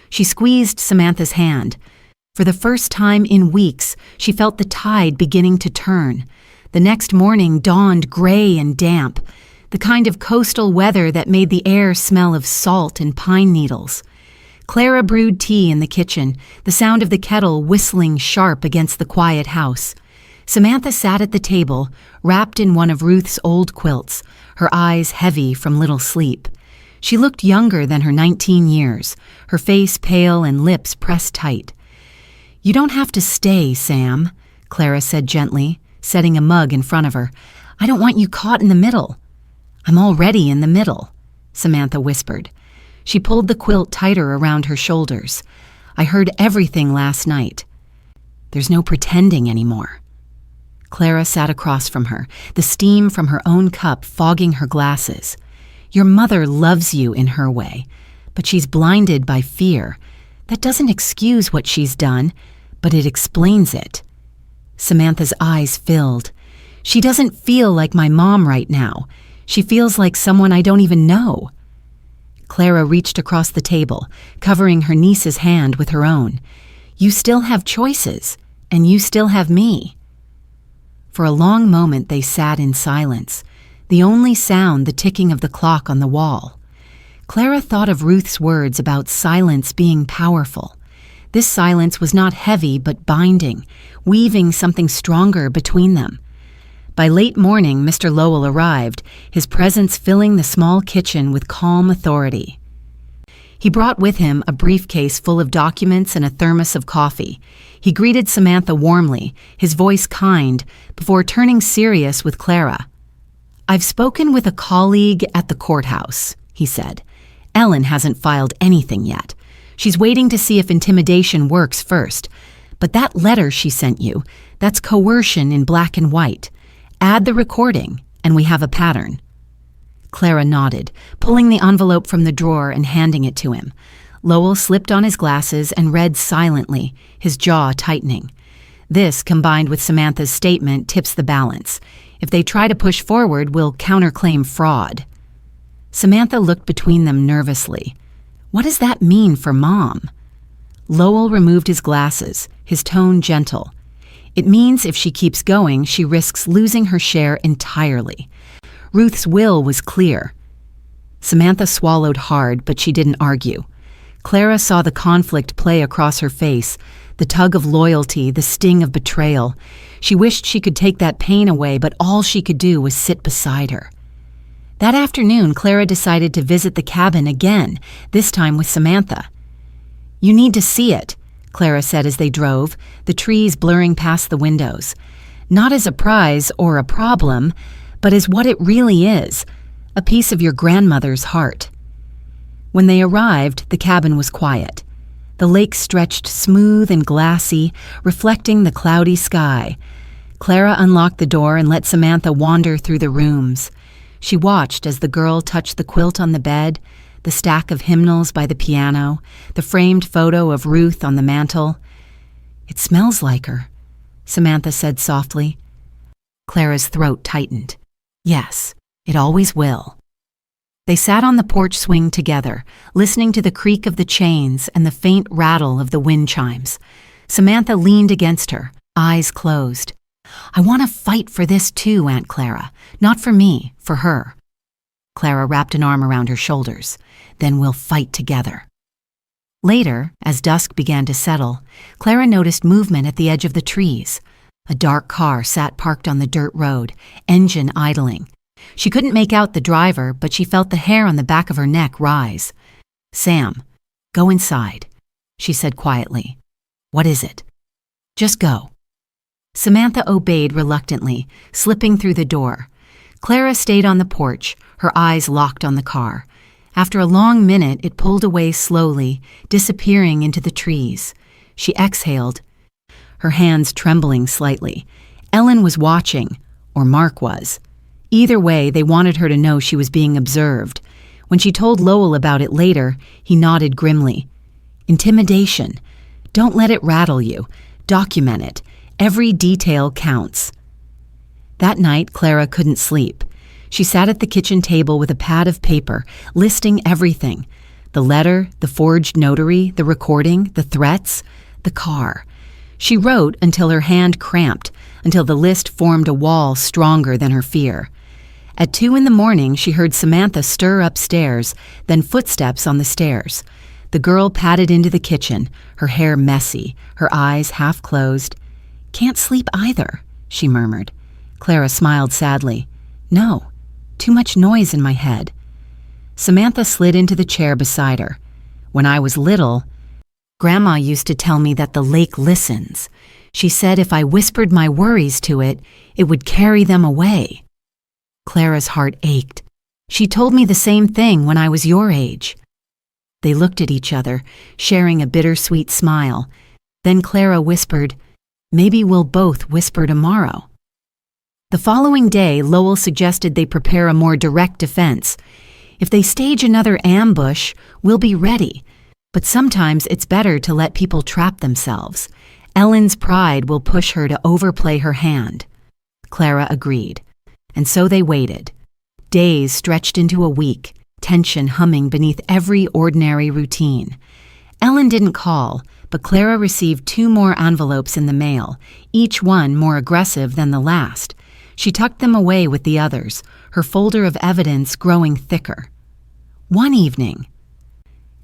She squeezed Samantha's hand. For the first time in weeks, she felt the tide beginning to turn. The next morning dawned gray and damp, the kind of coastal weather that made the air smell of salt and pine needles. Clara brewed tea in the kitchen, the sound of the kettle whistling sharp against the quiet house. Samantha sat at the table, wrapped in one of Ruth's old quilts, her eyes heavy from little sleep. She looked younger than her 19 years, her face pale and lips pressed tight. "You don't have to stay, Sam," Clara said gently, setting a mug in front of her. "I don't want you caught in the middle." "I'm already in the middle," Samantha whispered. She pulled the quilt tighter around her shoulders. "I heard everything last night. There's no pretending anymore." Clara sat across from her, the steam from her own cup fogging her glasses. "Your mother loves you in her way, but she's blinded by fear. That doesn't excuse what she's done, but it explains it." Samantha's eyes filled. "She doesn't feel like my mom right now. She feels like someone I don't even know." Clara reached across the table, covering her niece's hand with her own. "You still have choices, and you still have me." For a long moment they sat in silence, the only sound the ticking of the clock on the wall. Clara thought of Ruth's words about silence being powerful. This silence was not heavy but binding, weaving something stronger between them. By late morning, Mr. Lowell arrived, his presence filling the small kitchen with calm authority. He brought with him a briefcase full of documents and a thermos of coffee. He greeted Samantha warmly, his voice kind, before turning serious with Clara. "I've spoken with a colleague at the courthouse," he said. "Ellen hasn't filed anything yet. She's waiting to see if intimidation works first. But that letter she sent you, that's coercion in black and white. Add the recording, and we have a pattern." Clara nodded, pulling the envelope from the drawer and handing it to him. Lowell slipped on his glasses and read silently, his jaw tightening. This, combined with Samantha's statement, tips the balance. If they try to push forward, we'll counterclaim fraud. Samantha looked between them nervously. What does that mean for Mom? Lowell removed his glasses, his tone gentle. It means if she keeps going, she risks losing her share entirely. Ruth's will was clear. Samantha swallowed hard, but she didn't argue. Clara saw the conflict play across her face, the tug of loyalty, the sting of betrayal. She wished she could take that pain away, but all she could do was sit beside her. That afternoon, Clara decided to visit the cabin again, this time with Samantha. "You need to see it," Clara said as they drove, the trees blurring past the windows. "Not as a prize or a problem, but as what it really is, a piece of your grandmother's heart." When they arrived, the cabin was quiet. The lake stretched smooth and glassy, reflecting the cloudy sky. Clara unlocked the door and let Samantha wander through the rooms. She watched as the girl touched the quilt on the bed, the stack of hymnals by the piano, the framed photo of Ruth on the mantel. "It smells like her," Samantha said softly. Clara's throat tightened. "Yes, it always will." They sat on the porch swing together, listening to the creak of the chains and the faint rattle of the wind chimes. Samantha leaned against her, eyes closed. "I want to fight for this too, Aunt Clara. Not for me, for her." Clara wrapped an arm around her shoulders. "Then we'll fight together." Later, as dusk began to settle, Clara noticed movement at the edge of the trees. A dark car sat parked on the dirt road, engine idling. She couldn't make out the driver, but she felt the hair on the back of her neck rise. "Sam, go inside," she said quietly. "What is it?" "Just go." Samantha obeyed reluctantly, slipping through the door. Clara stayed on the porch, her eyes locked on the car. After a long minute, it pulled away slowly, disappearing into the trees. She exhaled, her hands trembling slightly. Ellen was watching, or Mark was. Either way, they wanted her to know she was being observed. When she told Lowell about it later, he nodded grimly. "Intimidation. Don't let it rattle you. Document it. Every detail counts." That night, Clara couldn't sleep. She sat at the kitchen table with a pad of paper, listing everything. The letter, the forged notary, the recording, the threats, the car. She wrote until her hand cramped, until the list formed a wall stronger than her fear. At 2 a.m, she heard Samantha stir upstairs, then footsteps on the stairs. The girl padded into the kitchen, her hair messy, her eyes half closed. "Can't sleep either," she murmured. Clara smiled sadly. "No, too much noise in my head." Samantha slid into the chair beside her. "When I was little, Grandma used to tell me that the lake listens. She said if I whispered my worries to it, it would carry them away." Clara's heart ached. "She told me the same thing when I was your age." They looked at each other, sharing a bittersweet smile. Then Clara whispered, "Maybe we'll both whisper tomorrow." The following day, Lowell suggested they prepare a more direct defense. "If they stage another ambush, we'll be ready. But sometimes it's better to let people trap themselves. Ellen's pride will push her to overplay her hand." Clara agreed. And so they waited. Days stretched into a week, tension humming beneath every ordinary routine. Ellen didn't call, but Clara received 2 more envelopes in the mail, each one more aggressive than the last. She tucked them away with the others, her folder of evidence growing thicker. One evening,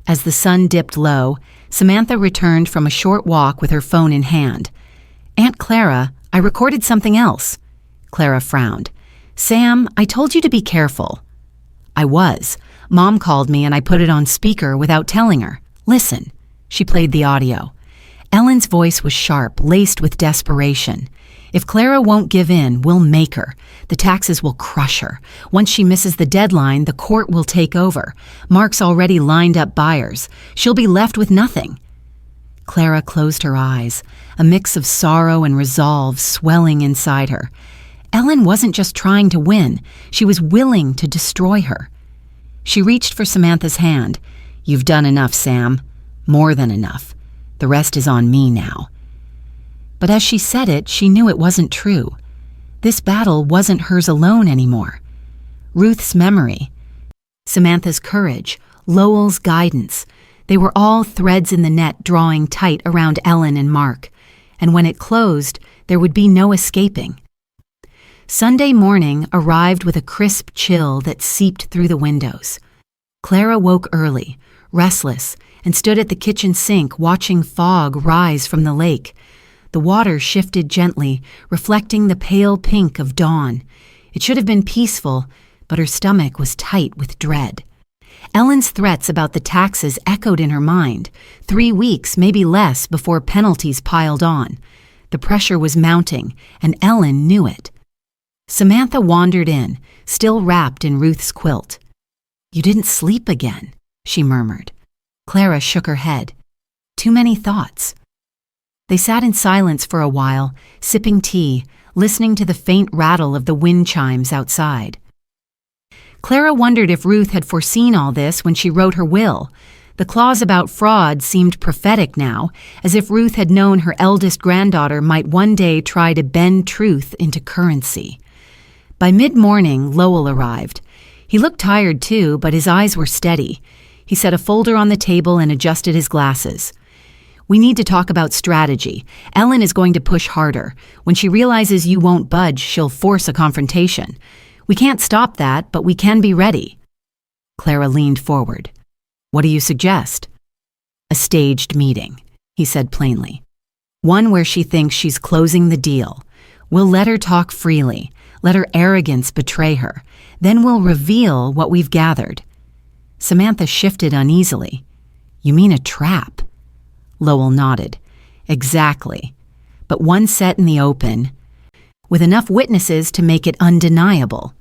as the sun dipped low, Samantha returned from a short walk with her phone in hand. "Aunt Clara, I recorded something else." Clara frowned. "Sam, I told you to be careful." "I was. Mom called me and I put it on speaker without telling her. Listen." She played the audio. Ellen's voice was sharp, laced with desperation. "If Clara won't give in, we'll make her. The taxes will crush her. Once she misses the deadline, the court will take over. Mark's already lined up buyers. She'll be left with nothing." Clara closed her eyes, a mix of sorrow and resolve swelling inside her. Ellen wasn't just trying to win, she was willing to destroy her. She reached for Samantha's hand. "You've done enough, Sam. More than enough. The rest is on me now." But as she said it, she knew it wasn't true. This battle wasn't hers alone anymore. Ruth's memory, Samantha's courage, Lowell's guidance, they were all threads in the net drawing tight around Ellen and Mark. And when it closed, there would be no escaping. Sunday morning arrived with a crisp chill that seeped through the windows. Clara woke early, restless, and stood at the kitchen sink watching fog rise from the lake. The water shifted gently, reflecting the pale pink of dawn. It should have been peaceful, but her stomach was tight with dread. Ellen's threats about the taxes echoed in her mind. 3 weeks, maybe less, before penalties piled on. The pressure was mounting, and Ellen knew it. Samantha wandered in, still wrapped in Ruth's quilt. "You didn't sleep again," she murmured. Clara shook her head. "Too many thoughts." They sat in silence for a while, sipping tea, listening to the faint rattle of the wind chimes outside. Clara wondered if Ruth had foreseen all this when she wrote her will. The clause about fraud seemed prophetic now, as if Ruth had known her eldest granddaughter might one day try to bend truth into currency. By mid-morning, Lowell arrived. He looked tired too, but his eyes were steady. He set a folder on the table and adjusted his glasses. "We need to talk about strategy. Ellen is going to push harder. When she realizes you won't budge, she'll force a confrontation. We can't stop that, but we can be ready." Clara leaned forward. "What do you suggest?" "A staged meeting," he said plainly. "One where she thinks she's closing the deal. We'll let her talk freely, let her arrogance betray her. Then we'll reveal what we've gathered." Samantha shifted uneasily. "You mean a trap?" Lowell nodded. "Exactly. But one set in the open, with enough witnesses to make it undeniable."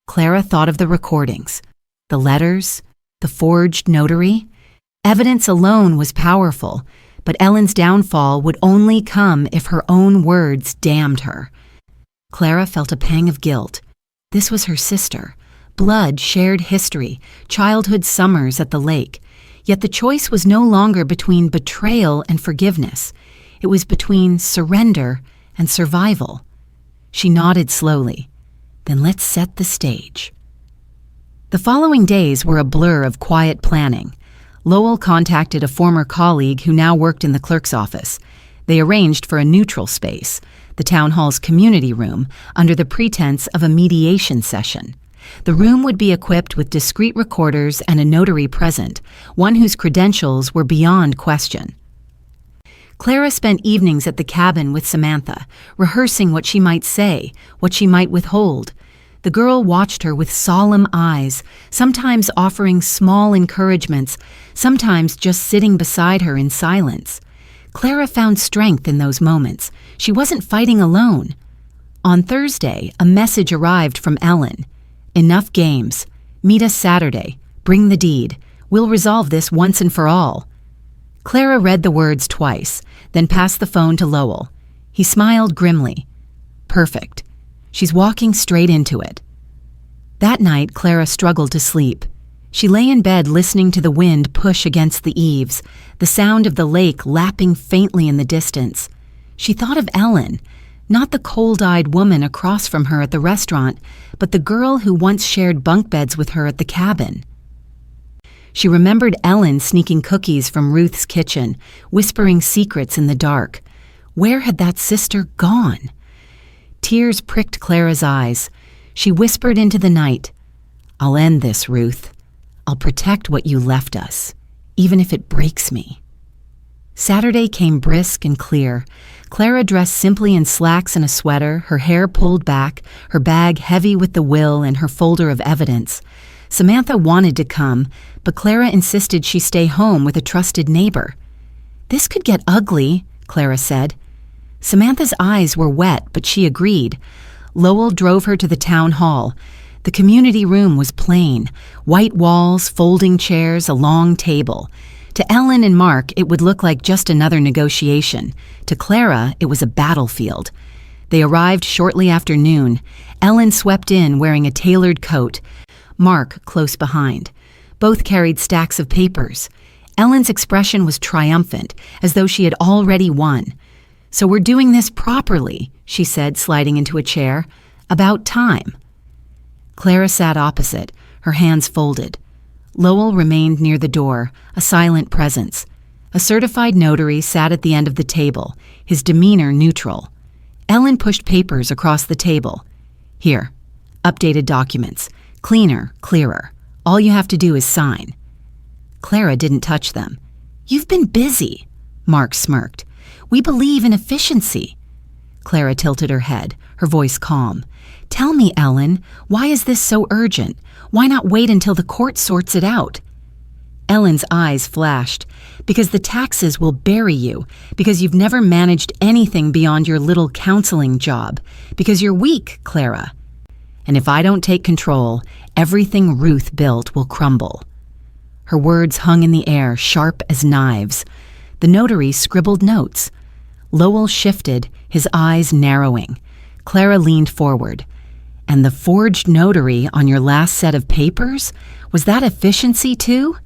Clara thought of the recordings, the letters, the forged notary. Evidence alone was powerful, but Ellen's downfall would only come if her own words damned her. Clara felt a pang of guilt. This was her sister. Blood, shared history, childhood summers at the lake. Yet the choice was no longer between betrayal and forgiveness. It was between surrender and survival. She nodded slowly. "Then let's set the stage." The following days were a blur of quiet planning. Lowell contacted a former colleague who now worked in the clerk's office. They arranged for a neutral space, the town hall's community room, under the pretense of a mediation session. The room would be equipped with discreet recorders and a notary present, one whose credentials were beyond question. Clara spent evenings at the cabin with Samantha, rehearsing what she might say, what she might withhold. The girl watched her with solemn eyes, sometimes offering small encouragements, sometimes just sitting beside her in silence. Clara found strength in those moments. She wasn't fighting alone. On Thursday, a message arrived from Ellen. "Enough games. Meet us Saturday. Bring the deed. We'll resolve this once and for all." Clara read the words twice, then passed the phone to Lowell. He smiled grimly. "Perfect. She's walking straight into it." That night, Clara struggled to sleep. She lay in bed listening to the wind push against the eaves, the sound of the lake lapping faintly in the distance. She thought of Ellen, not the cold-eyed woman across from her at the restaurant, but the girl who once shared bunk beds with her at the cabin. She remembered Ellen sneaking cookies from Ruth's kitchen, whispering secrets in the dark. Where had that sister gone? Tears pricked Clara's eyes. She whispered into the night, "I'll end this, Ruth. I'll protect what you left us, even if it breaks me." Saturday came brisk and clear. Clara dressed simply in slacks and a sweater, her hair pulled back, her bag heavy with the will and her folder of evidence. Samantha wanted to come, but Clara insisted she stay home with a trusted neighbor. "This could get ugly," Clara said. Samantha's eyes were wet, but she agreed. Lowell drove her to the town hall. The community room was plain, white walls, folding chairs, a long table. To Ellen and Mark, it would look like just another negotiation. To Clara, it was a battlefield. They arrived shortly after noon. Ellen swept in wearing a tailored coat, Mark close behind. Both carried stacks of papers. Ellen's expression was triumphant, as though she had already won. "So we're doing this properly," she said, sliding into a chair. "About time." Clara sat opposite, her hands folded. Lowell remained near the door, a silent presence. A certified notary sat at the end of the table, his demeanor neutral. Ellen pushed papers across the table. "Here, updated documents. Cleaner, clearer. All you have to do is sign." Clara didn't touch them. "You've been busy," Mark smirked. "We believe in efficiency." Clara tilted her head, her voice calm. "Tell me, Ellen, why is this so urgent? Why not wait until the court sorts it out?" Ellen's eyes flashed. "Because the taxes will bury you. Because you've never managed anything beyond your little counseling job. Because you're weak, Clara. And if I don't take control, everything Ruth built will crumble." Her words hung in the air, sharp as knives. The notary scribbled notes. Lowell shifted, his eyes narrowing. Clara leaned forward. "And the forged notary on your last set of papers? Was that efficiency too?"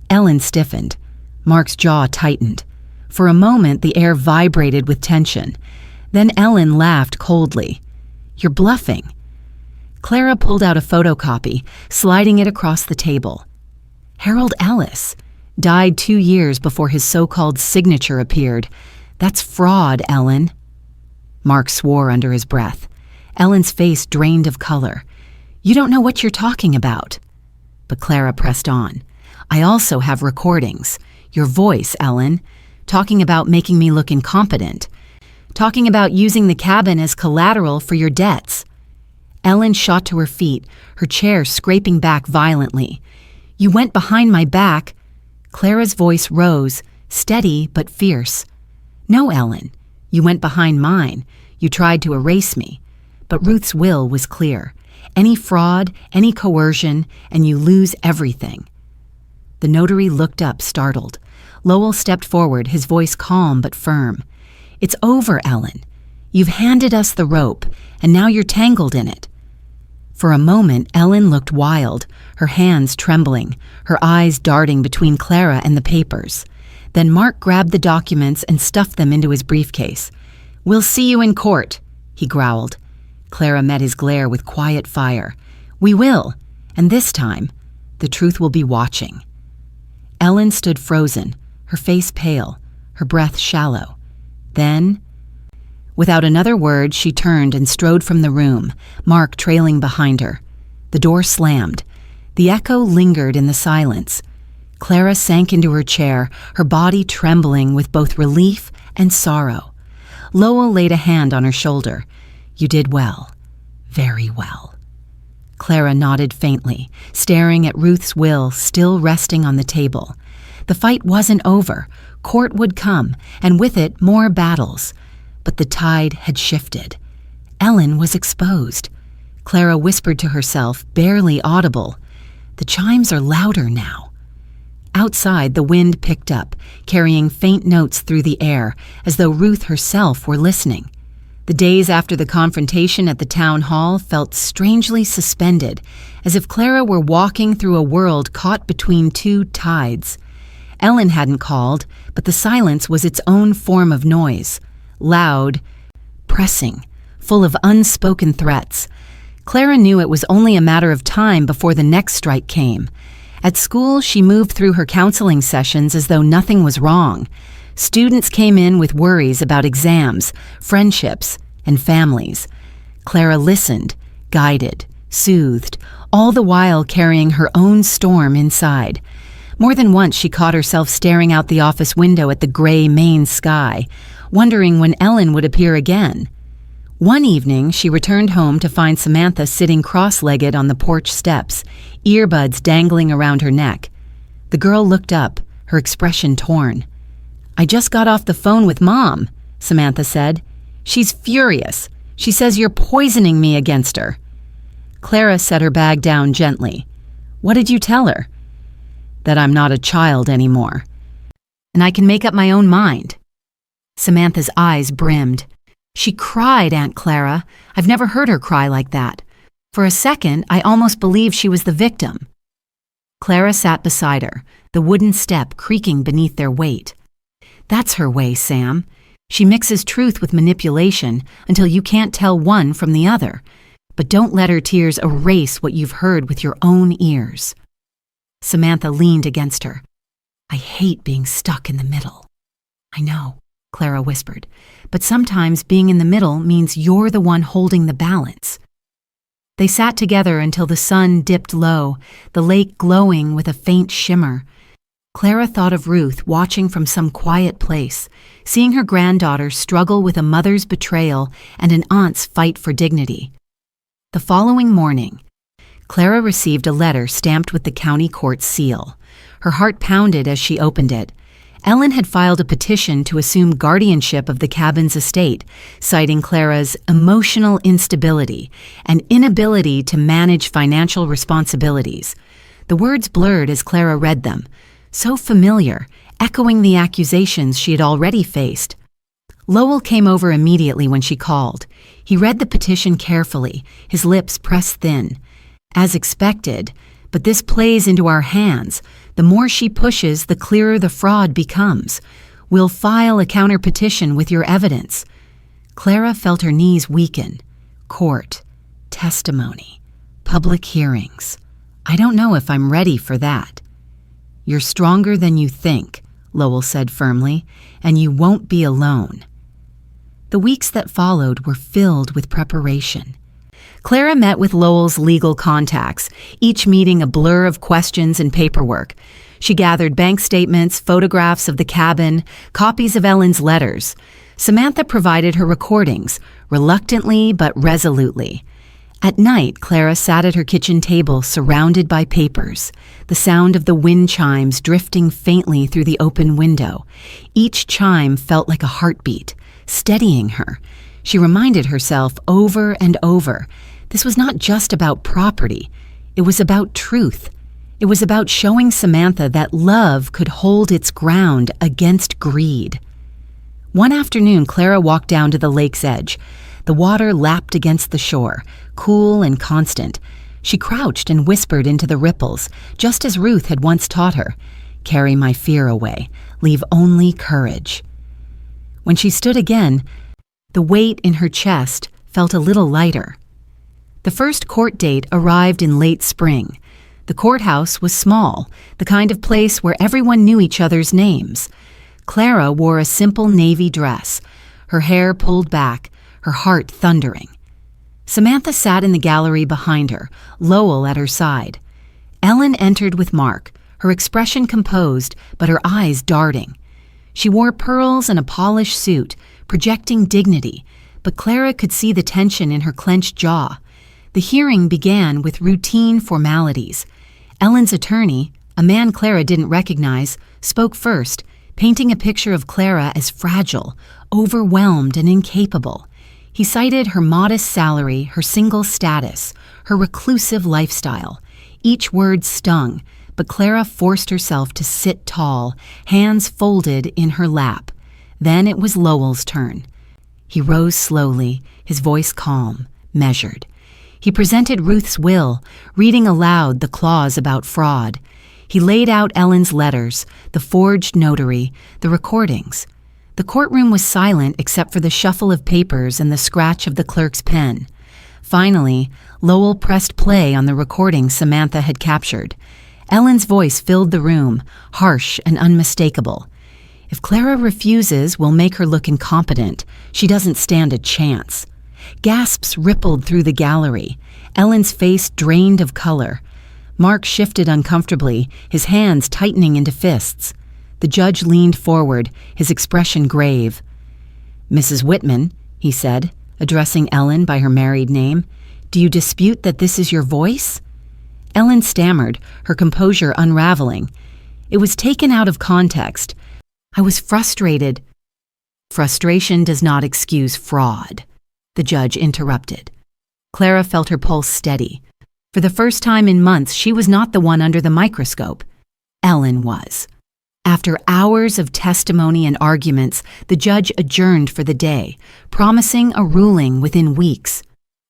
Ellen stiffened. Mark's jaw tightened. For a moment, the air vibrated with tension. Then Ellen laughed coldly. "You're bluffing." Clara pulled out a photocopy, sliding it across the table. Harold Ellis died 2 years before his so-called signature appeared. That's fraud, Ellen. Mark swore under his breath. Ellen's face drained of color. "You don't know what you're talking about." But Clara pressed on. "I also have recordings. Your voice, Ellen. Talking about making me look incompetent. Talking about using the cabin as collateral for your debts." Ellen shot to her feet, her chair scraping back violently. "You went behind my back." Clara's voice rose, steady but fierce. "No, Ellen. You went behind mine. You tried to erase me. But Ruth's will was clear. Any fraud, any coercion, and you lose everything." The notary looked up, startled. Lowell stepped forward, his voice calm but firm. "It's over, Ellen. You've handed us the rope, and now you're tangled in it." For a moment, Ellen looked wild, her hands trembling, her eyes darting between Clara and the papers. Then Mark grabbed the documents and stuffed them into his briefcase. "We'll see you in court," he growled. Clara met his glare with quiet fire. "We will, and this time, the truth will be watching." Ellen stood frozen, her face pale, her breath shallow. Then, without another word, she turned and strode from the room, Mark trailing behind her. The door slammed. The echo lingered in the silence. Clara sank into her chair, her body trembling with both relief and sorrow. Lowell laid a hand on her shoulder. "You did well. Very well." Clara nodded faintly, staring at Ruth's will still resting on the table. The fight wasn't over. Court would come, and with it more battles. But the tide had shifted. Ellen was exposed. Clara whispered to herself, barely audible, "The chimes are louder now." Outside, the wind picked up, carrying faint notes through the air, as though Ruth herself were listening. The days after the confrontation at the town hall felt strangely suspended, as if Clara were walking through a world caught between two tides. Ellen hadn't called, but the silence was its own form of noise. Loud, pressing, full of unspoken threats. Clara knew it was only a matter of time before the next strike came. At school, she moved through her counseling sessions as though nothing was wrong. Students came in with worries about exams, friendships, and families. Clara listened, guided, soothed, all the while carrying her own storm inside. More than once she caught herself staring out the office window at the gray Maine sky, wondering when Ellen would appear again. One evening, she returned home to find Samantha sitting cross-legged on the porch steps, earbuds dangling around her neck. The girl looked up, her expression torn. "I just got off the phone with Mom," Samantha said. "She's furious. She says you're poisoning me against her." Clara set her bag down gently. "What did you tell her?" "That I'm not a child anymore. And I can make up my own mind." Samantha's eyes brimmed. "She cried, Aunt Clara. I've never heard her cry like that. For a second, I almost believed she was the victim." Clara sat beside her, the wooden step creaking beneath their weight. "That's her way, Sam. She mixes truth with manipulation until you can't tell one from the other. But don't let her tears erase what you've heard with your own ears." Samantha leaned against her. "I hate being stuck in the middle." "I know," Clara whispered, "but sometimes being in the middle means you're the one holding the balance." They sat together until the sun dipped low, the lake glowing with a faint shimmer. Clara thought of Ruth watching from some quiet place, seeing her granddaughter struggle with a mother's betrayal and an aunt's fight for dignity. The following morning, Clara received a letter stamped with the county court seal. Her heart pounded as she opened it. Ellen had filed a petition to assume guardianship of the cabin's estate, citing Clara's emotional instability and inability to manage financial responsibilities. The words blurred as Clara read them, so familiar, echoing the accusations she had already faced. Lowell came over immediately when she called. He read the petition carefully, his lips pressed thin. "As expected, but this plays into our hands. The more she pushes, the clearer the fraud becomes. We'll file a counter-petition with your evidence. Clara felt her knees weaken. Court, testimony, public hearings. I don't know if I'm ready for that. You're stronger than you think, Lowell said firmly, and you won't be alone. The weeks that followed were filled with preparation. Clara met with Lowell's legal contacts, each meeting a blur of questions and paperwork. She gathered bank statements, photographs of the cabin, copies of Ellen's letters. Samantha provided her recordings, reluctantly but resolutely. At night, Clara sat at her kitchen table surrounded by papers, the sound of the wind chimes drifting faintly through the open window. Each chime felt like a heartbeat, steadying her. She reminded herself over and over, this was not just about property. It was about truth. It was about showing Samantha that love could hold its ground against greed. One afternoon, Clara walked down to the lake's edge. The water lapped against the shore, cool and constant. She crouched and whispered into the ripples, just as Ruth had once taught her. Carry my fear away. Leave only courage. When she stood again, the weight in her chest felt a little lighter. The first court date arrived in late spring. The courthouse was small, the kind of place where everyone knew each other's names. Clara wore a simple navy dress, her hair pulled back, her heart thundering. Samantha sat in the gallery behind her, Lowell at her side. Ellen entered with Mark, her expression composed, but her eyes darting. She wore pearls and a polished suit, projecting dignity, but Clara could see the tension in her clenched jaw. The hearing began with routine formalities. Ellen's attorney, a man Clara didn't recognize, spoke first, painting a picture of Clara as fragile, overwhelmed, and incapable. He cited her modest salary, her single status, her reclusive lifestyle. Each word stung, but Clara forced herself to sit tall, hands folded in her lap. Then it was Lowell's turn. He rose slowly, his voice calm, measured. He presented Ruth's will, reading aloud the clause about fraud. He laid out Ellen's letters, the forged notary, the recordings. The courtroom was silent except for the shuffle of papers and the scratch of the clerk's pen. Finally, Lowell pressed play on the recording Samantha had captured. Ellen's voice filled the room, harsh and unmistakable. If Clara refuses, we'll make her look incompetent. She doesn't stand a chance. Gasps rippled through the gallery. Ellen's face drained of color. Mark shifted uncomfortably, his hands tightening into fists. The judge leaned forward, his expression grave. "Mrs. Whitman," he said, addressing Ellen by her married name, "do you dispute that this is your voice?" Ellen stammered, her composure unraveling. It was taken out of context. "I was frustrated." "Frustration does not excuse fraud," the judge interrupted. Clara felt her pulse steady. For the first time in months, she was not the one under the microscope. Ellen was. After hours of testimony and arguments, the judge adjourned for the day, promising a ruling within weeks.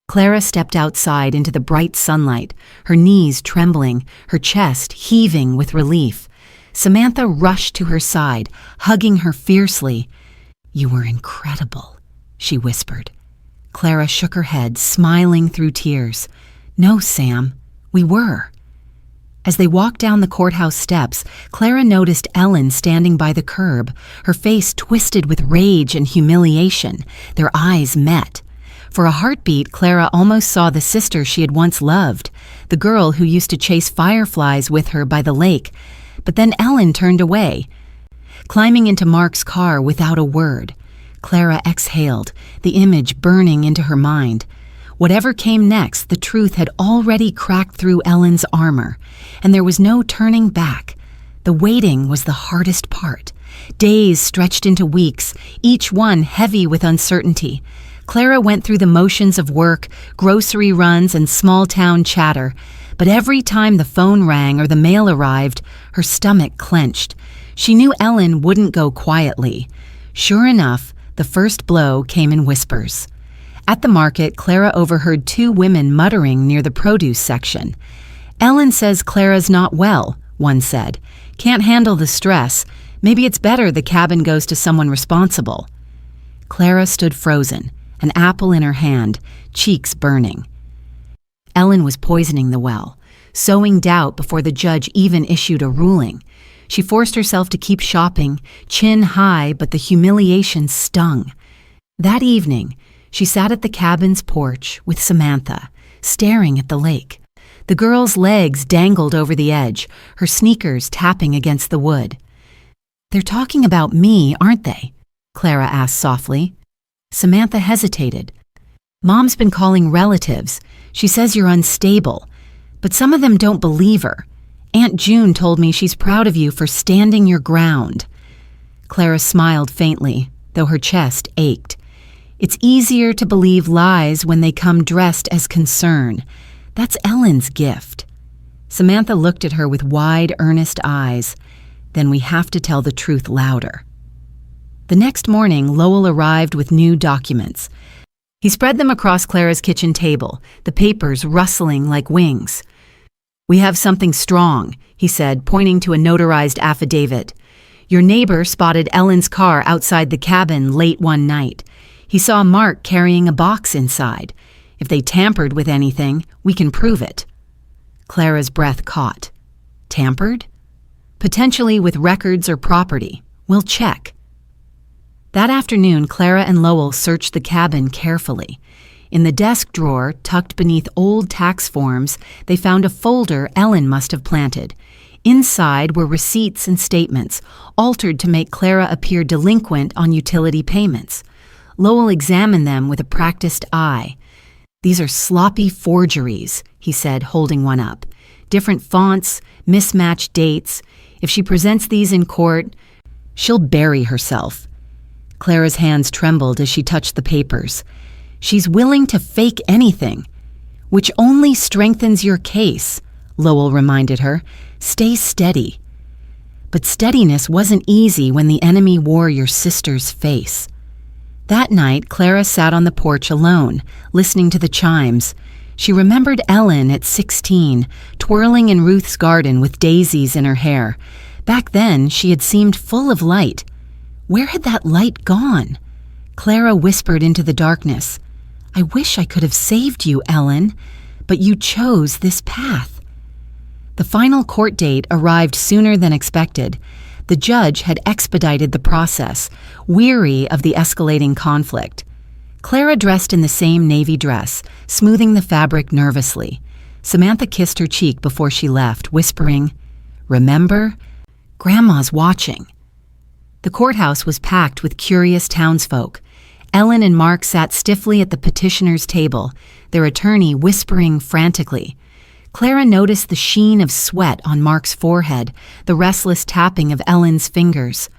Clara stepped outside into the bright sunlight, her knees trembling, her chest heaving with relief. Samantha rushed to her side, hugging her fiercely. "You were incredible," she whispered. Clara shook her head, smiling through tears. "No, Sam, we were." As they walked down the courthouse steps, Clara noticed Ellen standing by the curb, her face twisted with rage and humiliation. Their eyes met. For a heartbeat, Clara almost saw the sister she had once loved, the girl who used to chase fireflies with her by the lake. But then Ellen turned away, climbing into Mark's car without a word. Clara exhaled, the image burning into her mind. Whatever came next, the truth had already cracked through Ellen's armor, and there was no turning back. The waiting was the hardest part. Days stretched into weeks, each one heavy with uncertainty. Clara went through the motions of work, grocery runs, and small-town chatter, but every time the phone rang or the mail arrived, her stomach clenched. She knew Ellen wouldn't go quietly. Sure enough, the first blow came in whispers. At the market, Clara overheard two women muttering near the produce section. "Ellen says Clara's not well. one said. "Can't handle the stress. Maybe it's better the cabin goes to someone responsible." Clara stood frozen, an apple in her hand, cheeks burning. Ellen was poisoning the well, sowing doubt before the judge even issued a ruling. She forced herself to keep shopping, chin high, but the humiliation stung. That evening, she sat at the cabin's porch with Samantha, staring at the lake. The girl's legs dangled over the edge, her sneakers tapping against the wood. "They're talking about me, aren't they?" Clara asked softly. Samantha hesitated. "Mom's been calling relatives. She says you're unstable, but some of them don't believe her. Aunt June told me she's proud of you for standing your ground." Clara smiled faintly, though her chest ached. It's easier to believe lies when they come dressed as concern. That's Ellen's gift. Samantha looked at her with wide, earnest eyes. "Then we have to tell the truth louder." The next morning, Lowell arrived with new documents. He spread them across Clara's kitchen table, the papers rustling like wings. "We have something strong," he said, pointing to a notarized affidavit. "Your neighbor spotted Ellen's car outside the cabin late one night. He saw Mark carrying a box inside. If they tampered with anything, we can prove it." Clara's breath caught. "Tampered?" "Potentially with records or property. We'll check." That afternoon, Clara and Lowell searched the cabin carefully. In the desk drawer, tucked beneath old tax forms, they found a folder Ellen must have planted. Inside were receipts and statements, altered to make Clara appear delinquent on utility payments. Lowell examined them with a practiced eye. "These are sloppy forgeries," he said, holding one up. "Different fonts, mismatched dates. If she presents these in court, she'll bury herself." Clara's hands trembled as she touched the papers. "She's willing to fake anything." "Which only strengthens your case," Lowell reminded her. "Stay steady." But steadiness wasn't easy when the enemy wore your sister's face. That night, Clara sat on the porch alone, listening to the chimes. She remembered Ellen at 16, twirling in Ruth's garden with daisies in her hair. Back then, she had seemed full of light. Where had that light gone? Clara whispered into the darkness, "I wish I could have saved you, Ellen, but you chose this path." The final court date arrived sooner than expected. The judge had expedited the process, weary of the escalating conflict. Clara dressed in the same navy dress, smoothing the fabric nervously. Samantha kissed her cheek before she left, whispering, "Remember? Grandma's watching." The courthouse was packed with curious townsfolk. Ellen and Mark sat stiffly at the petitioner's table, their attorney whispering frantically. Clara noticed the sheen of sweat on Mark's forehead, the restless tapping of Ellen's fingers.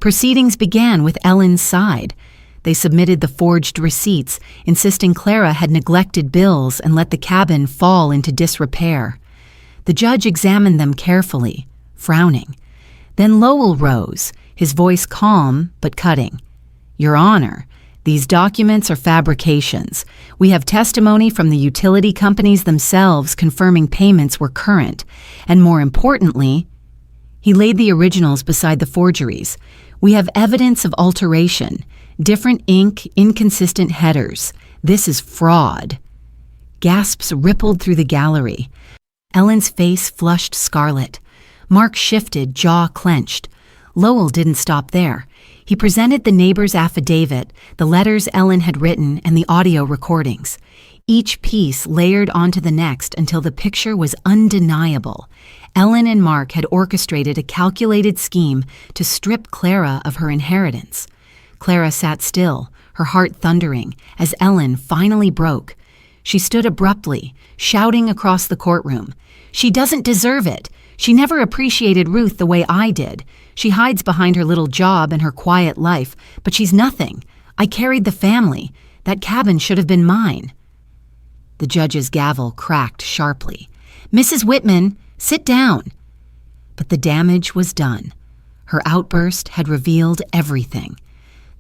Proceedings began with Ellen's side. They submitted the forged receipts, insisting Clara had neglected bills and let the cabin fall into disrepair. The judge examined them carefully, frowning. Then Lowell rose, his voice calm but cutting. "Your Honor, these documents are fabrications. We have testimony from the utility companies themselves confirming payments were current, and more importantly," he laid the originals beside the forgeries, "we have evidence of alteration, different ink, inconsistent headers. This is fraud." Gasps rippled through the gallery. Ellen's face flushed scarlet. Mark shifted, jaw clenched. Lowell didn't stop there. He presented the neighbor's affidavit, the letters Ellen had written, and the audio recordings. Each piece layered onto the next until the picture was undeniable. Ellen and Mark had orchestrated a calculated scheme to strip Clara of her inheritance. Clara sat still, her heart thundering, as Ellen finally broke. She stood abruptly, shouting across the courtroom, "She doesn't deserve it! She never appreciated Ruth the way I did. She hides behind her little job and her quiet life, but she's nothing. I carried the family. That cabin should have been mine." The judge's gavel cracked sharply. "Mrs. Whitman, sit down." But the damage was done. Her outburst had revealed everything.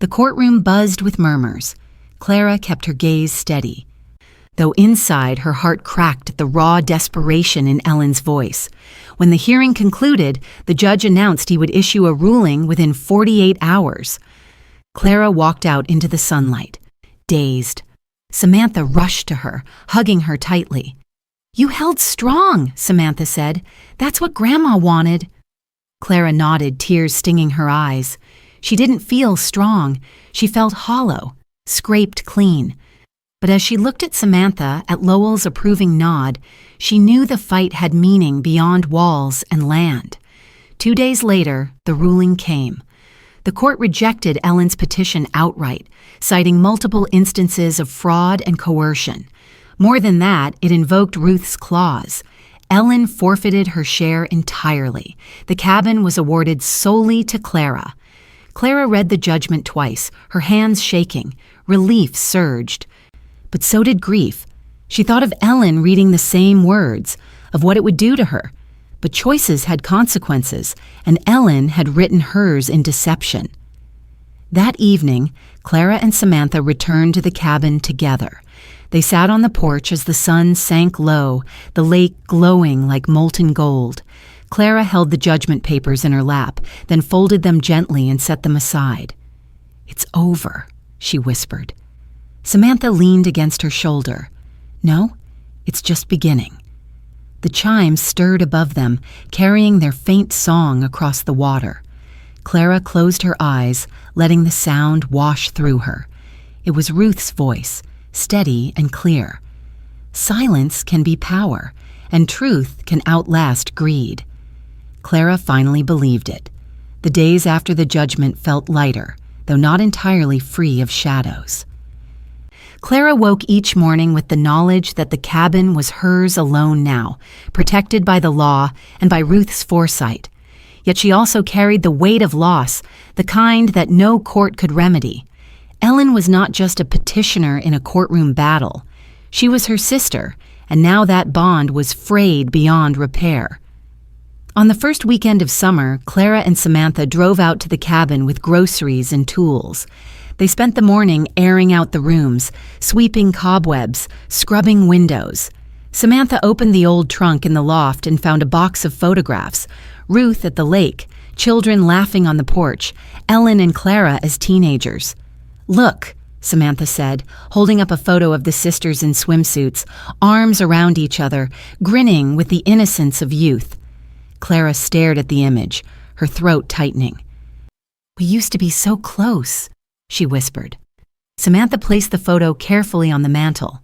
The courtroom buzzed with murmurs. Clara kept her gaze steady. though inside her heart cracked at the raw desperation in Ellen's voice. When the hearing concluded, the judge announced he would issue a ruling within 48 hours. Clara walked out into the sunlight, dazed. Samantha rushed to her, hugging her tightly. "You held strong," Samantha said. "That's what Grandma wanted." Clara nodded, tears stinging her eyes. She didn't feel strong. She felt hollow, scraped clean. But as she looked at Samantha, at Lowell's approving nod, she knew the fight had meaning beyond walls and land. 2 days later, the ruling came. The court rejected Ellen's petition outright, citing multiple instances of fraud and coercion. More than that, it invoked Ruth's clause. Ellen forfeited her share entirely. The cabin was awarded solely to Clara. Clara read the judgment twice, her hands shaking. Relief surged. But so did grief. She thought of Ellen reading the same words, of what it would do to her. But choices had consequences, and Ellen had written hers in deception. That evening, Clara and Samantha returned to the cabin together. They sat on the porch as the sun sank low, the lake glowing like molten gold. Clara held the judgment papers in her lap, then folded them gently and set them aside. "It's over," she whispered. Samantha leaned against her shoulder. "No, it's just beginning." The chimes stirred above them, carrying their faint song across the water. Clara closed her eyes, letting the sound wash through her. It was Ruth's voice, steady and clear. Silence can be power, and truth can outlast greed. Clara finally believed it. The days after the judgment felt lighter, though not entirely free of shadows. Clara woke each morning with the knowledge that the cabin was hers alone now, protected by the law and by Ruth's foresight. Yet she also carried the weight of loss, the kind that no court could remedy. Ellen was not just a petitioner in a courtroom battle. She was her sister, and now that bond was frayed beyond repair. On the first weekend of summer, Clara and Samantha drove out to the cabin with groceries and tools. They spent the morning airing out the rooms, sweeping cobwebs, scrubbing windows. Samantha opened the old trunk in the loft and found a box of photographs. Ruth at the lake, children laughing on the porch, Ellen and Clara as teenagers. "Look," Samantha said, holding up a photo of the sisters in swimsuits, arms around each other, grinning with the innocence of youth. Clara stared at the image, her throat tightening. "We used to be so close," she whispered. Samantha placed the photo carefully on the mantel.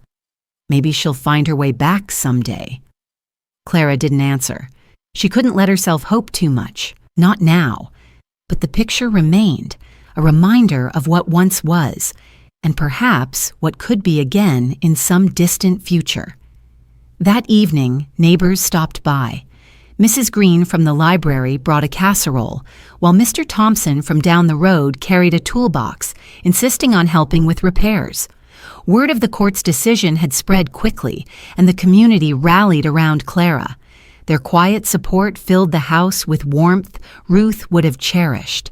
"Maybe she'll find her way back someday." Clara didn't answer. She couldn't let herself hope too much, not now. But the picture remained, a reminder of what once was, and perhaps what could be again in some distant future. That evening, neighbors stopped by. Mrs. Green from the library brought a casserole, while Mr. Thompson from down the road carried a toolbox, insisting on helping with repairs. Word of the court's decision had spread quickly, and the community rallied around Clara. Their quiet support filled the house with warmth Ruth would have cherished.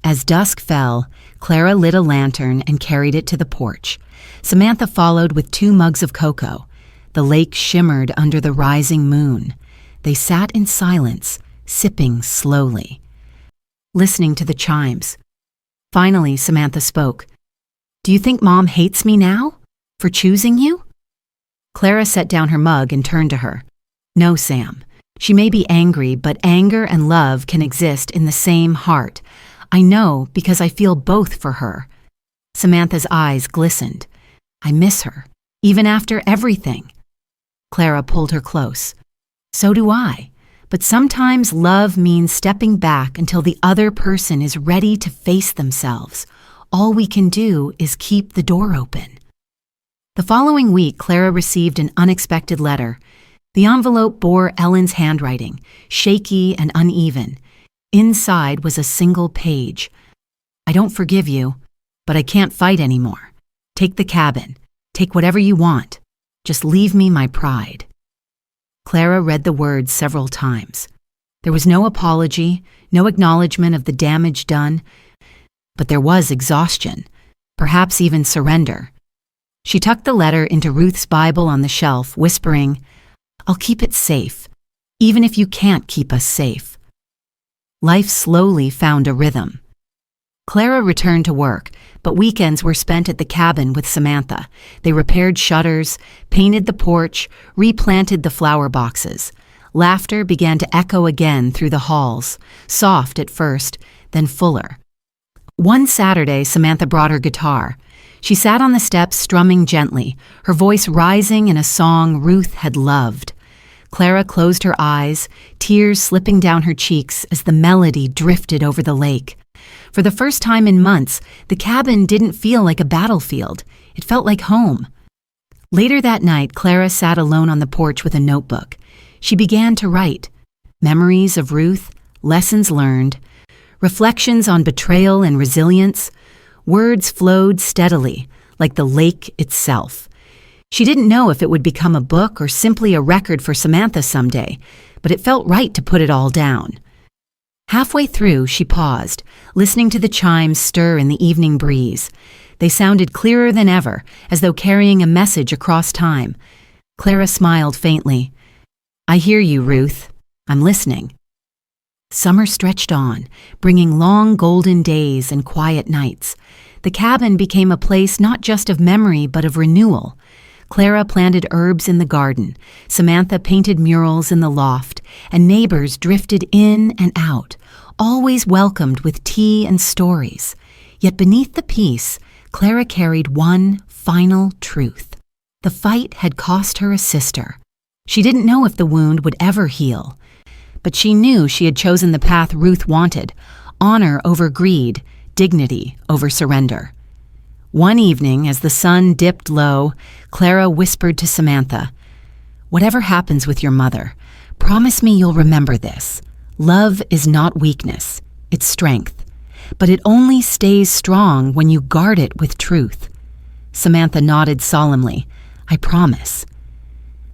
As dusk fell, Clara lit a lantern and carried it to the porch. Samantha followed with 2 mugs of cocoa. The lake shimmered under the rising moon. They sat in silence, sipping slowly, listening to the chimes. Finally, Samantha spoke. "Do you think Mom hates me now? For choosing you?" Clara set down her mug and turned to her. "No, Sam. She may be angry, but anger and love can exist in the same heart. I know because I feel both for her." Samantha's eyes glistened. "I miss her, even after everything." Clara pulled her close. "So do I. But sometimes love means stepping back until the other person is ready to face themselves. All we can do is keep the door open." The following week, Clara received an unexpected letter. The envelope bore Ellen's handwriting, shaky and uneven. Inside was a single page. "I don't forgive you, but I can't fight anymore. Take the cabin. Take whatever you want. Just leave me my pride." Clara read the words several times. There was no apology, no acknowledgement of the damage done, but there was exhaustion, perhaps even surrender. She tucked the letter into Ruth's Bible on the shelf, whispering, "I'll keep it safe, even if you can't keep us safe." Life slowly found a rhythm. Clara returned to work, but weekends were spent at the cabin with Samantha. They repaired shutters, painted the porch, replanted the flower boxes. Laughter began to echo again through the halls, soft at first, then fuller. One Saturday, Samantha brought her guitar. She sat on the steps strumming gently, her voice rising in a song Ruth had loved. Clara closed her eyes, tears slipping down her cheeks as the melody drifted over the lake. For the first time in months, the cabin didn't feel like a battlefield. It felt like home. Later that night, Clara sat alone on the porch with a notebook. She began to write. Memories of Ruth, lessons learned, reflections on betrayal and resilience. Words flowed steadily, like the lake itself. She didn't know if it would become a book or simply a record for Samantha someday, but it felt right to put it all down. Halfway through, she paused, listening to the chimes stir in the evening breeze. They sounded clearer than ever, as though carrying a message across time. Clara smiled faintly. "I hear you, Ruth. I'm listening." Summer stretched on, bringing long golden days and quiet nights. The cabin became a place not just of memory but of renewal. Clara planted herbs in the garden, Samantha painted murals in the loft, and neighbors drifted in and out, always welcomed with tea and stories. Yet beneath the peace, Clara carried one final truth. The fight had cost her a sister. She didn't know if the wound would ever heal, but she knew she had chosen the path Ruth wanted, honor over greed, dignity over surrender. One evening, as the sun dipped low, Clara whispered to Samantha, "Whatever happens with your mother, promise me you'll remember this. Love is not weakness, it's strength. But it only stays strong when you guard it with truth." Samantha nodded solemnly. "I promise."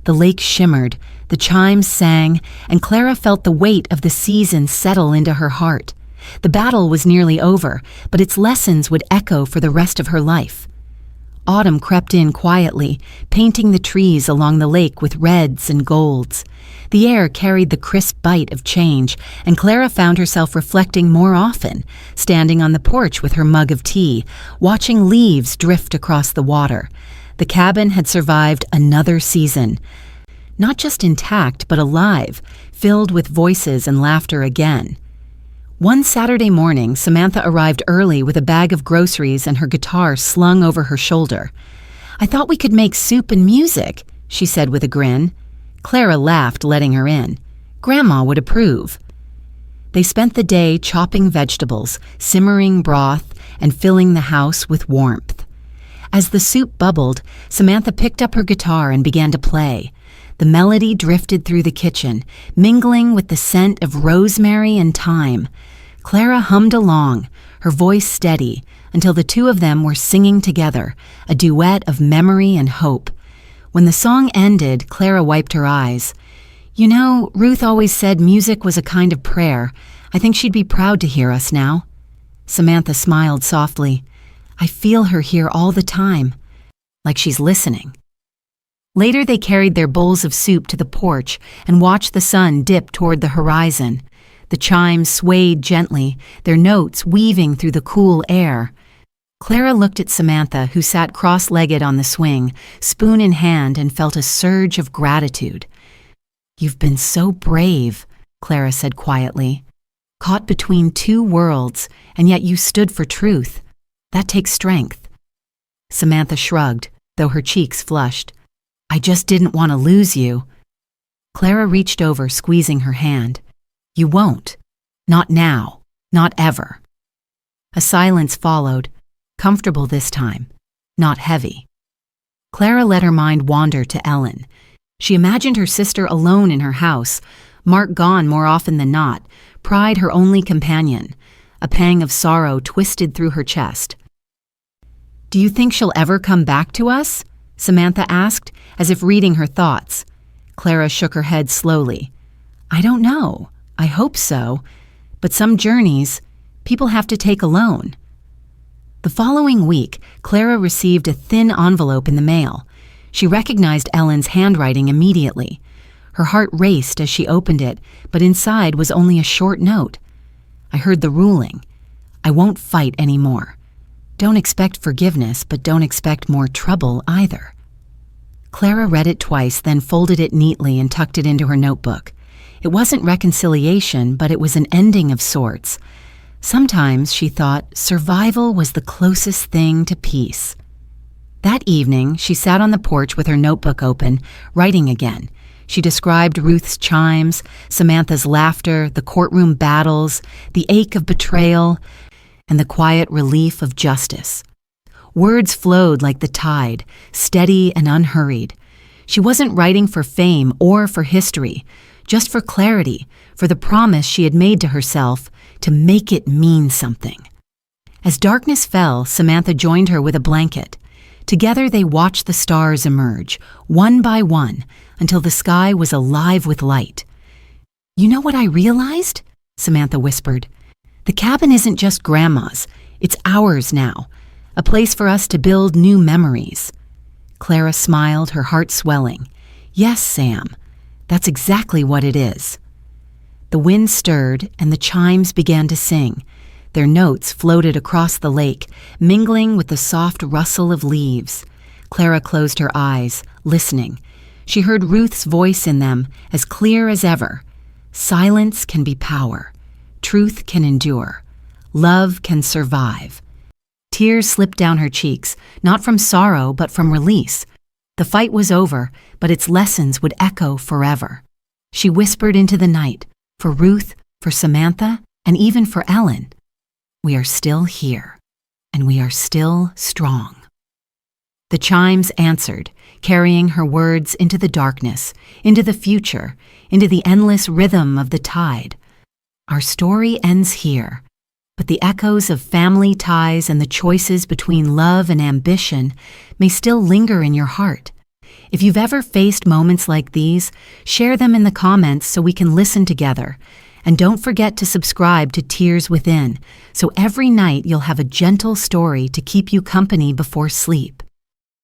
The lake shimmered, the chimes sang, and Clara felt the weight of the season settle into her heart. The battle was nearly over, but its lessons would echo for the rest of her life. Autumn crept in quietly, painting the trees along the lake with reds and golds. The air carried the crisp bite of change, and Clara found herself reflecting more often, standing on the porch with her mug of tea, watching leaves drift across the water. The cabin had survived another season. Not just intact, but alive, filled with voices and laughter again. One Saturday morning, Samantha arrived early with a bag of groceries and her guitar slung over her shoulder. "I thought we could make soup and music," she said with a grin. Clara laughed, letting her in. Grandma would approve. They spent the day chopping vegetables, simmering broth, and filling the house with warmth. As the soup bubbled, Samantha picked up her guitar and began to play. The melody drifted through the kitchen, mingling with the scent of rosemary and thyme. Clara hummed along, her voice steady, until the two of them were singing together, a duet of memory and hope. When the song ended, Clara wiped her eyes. "You know, Ruth always said music was a kind of prayer. I think she'd be proud to hear us now." Samantha smiled softly. "I feel her here all the time, like she's listening." Later, they carried their bowls of soup to the porch and watched the sun dip toward the horizon. The chimes swayed gently, their notes weaving through the cool air. Clara looked at Samantha, who sat cross-legged on the swing, spoon in hand, and felt a surge of gratitude. "You've been so brave," Clara said quietly. "Caught between two worlds, and yet you stood for truth. That takes strength." Samantha shrugged, though her cheeks flushed. "I just didn't want to lose you." Clara reached over, squeezing her hand. "You won't. Not now. Not ever." A silence followed, comfortable this time, not heavy. Clara let her mind wander to Ellen. She imagined her sister alone in her house, Mark gone more often than not, Pride her only companion. A pang of sorrow twisted through her chest. "Do you think she'll ever come back to us?" Samantha asked, as if reading her thoughts. Clara shook her head slowly. "I don't know. I hope so. But some journeys, people have to take alone." The following week, Clara received a thin envelope in the mail. She recognized Ellen's handwriting immediately. Her heart raced as she opened it, but inside was only a short note. I heard the ruling. I won't fight anymore. Don't expect forgiveness, but don't expect more trouble either. Clara read it twice, then folded it neatly and tucked it into her notebook. It wasn't reconciliation, but it was an ending of sorts. Sometimes, she thought, survival was the closest thing to peace. That evening, she sat on the porch with her notebook open, writing again. She described Ruth's chimes, Samantha's laughter, the courtroom battles, the ache of betrayal, and the quiet relief of justice. Words flowed like the tide, steady and unhurried. She wasn't writing for fame or for history, just for clarity, for the promise she had made to herself to make it mean something. As darkness fell, Samantha joined her with a blanket. Together they watched the stars emerge, one by one, until the sky was alive with light. "You know what I realized?" Samantha whispered. "The cabin isn't just Grandma's, it's ours now, a place for us to build new memories." Clara smiled, her heart swelling. "Yes, Sam, that's exactly what it is." The wind stirred and the chimes began to sing. Their notes floated across the lake, mingling with the soft rustle of leaves. Clara closed her eyes, listening. She heard Ruth's voice in them, as clear as ever. Silence can be power. Truth can endure. Love can survive. Tears slipped down her cheeks, not from sorrow, but from release. The fight was over, but its lessons would echo forever. She whispered into the night, for Ruth, for Samantha, and even for Ellen, "We are still here, and we are still strong." The chimes answered, carrying her words into the darkness, into the future, into the endless rhythm of the tide. Our story ends here, but the echoes of family ties and the choices between love and ambition may still linger in your heart. If you've ever faced moments like these, share them in the comments so we can listen together. And don't forget to subscribe to Tears Within, so every night you'll have a gentle story to keep you company before sleep.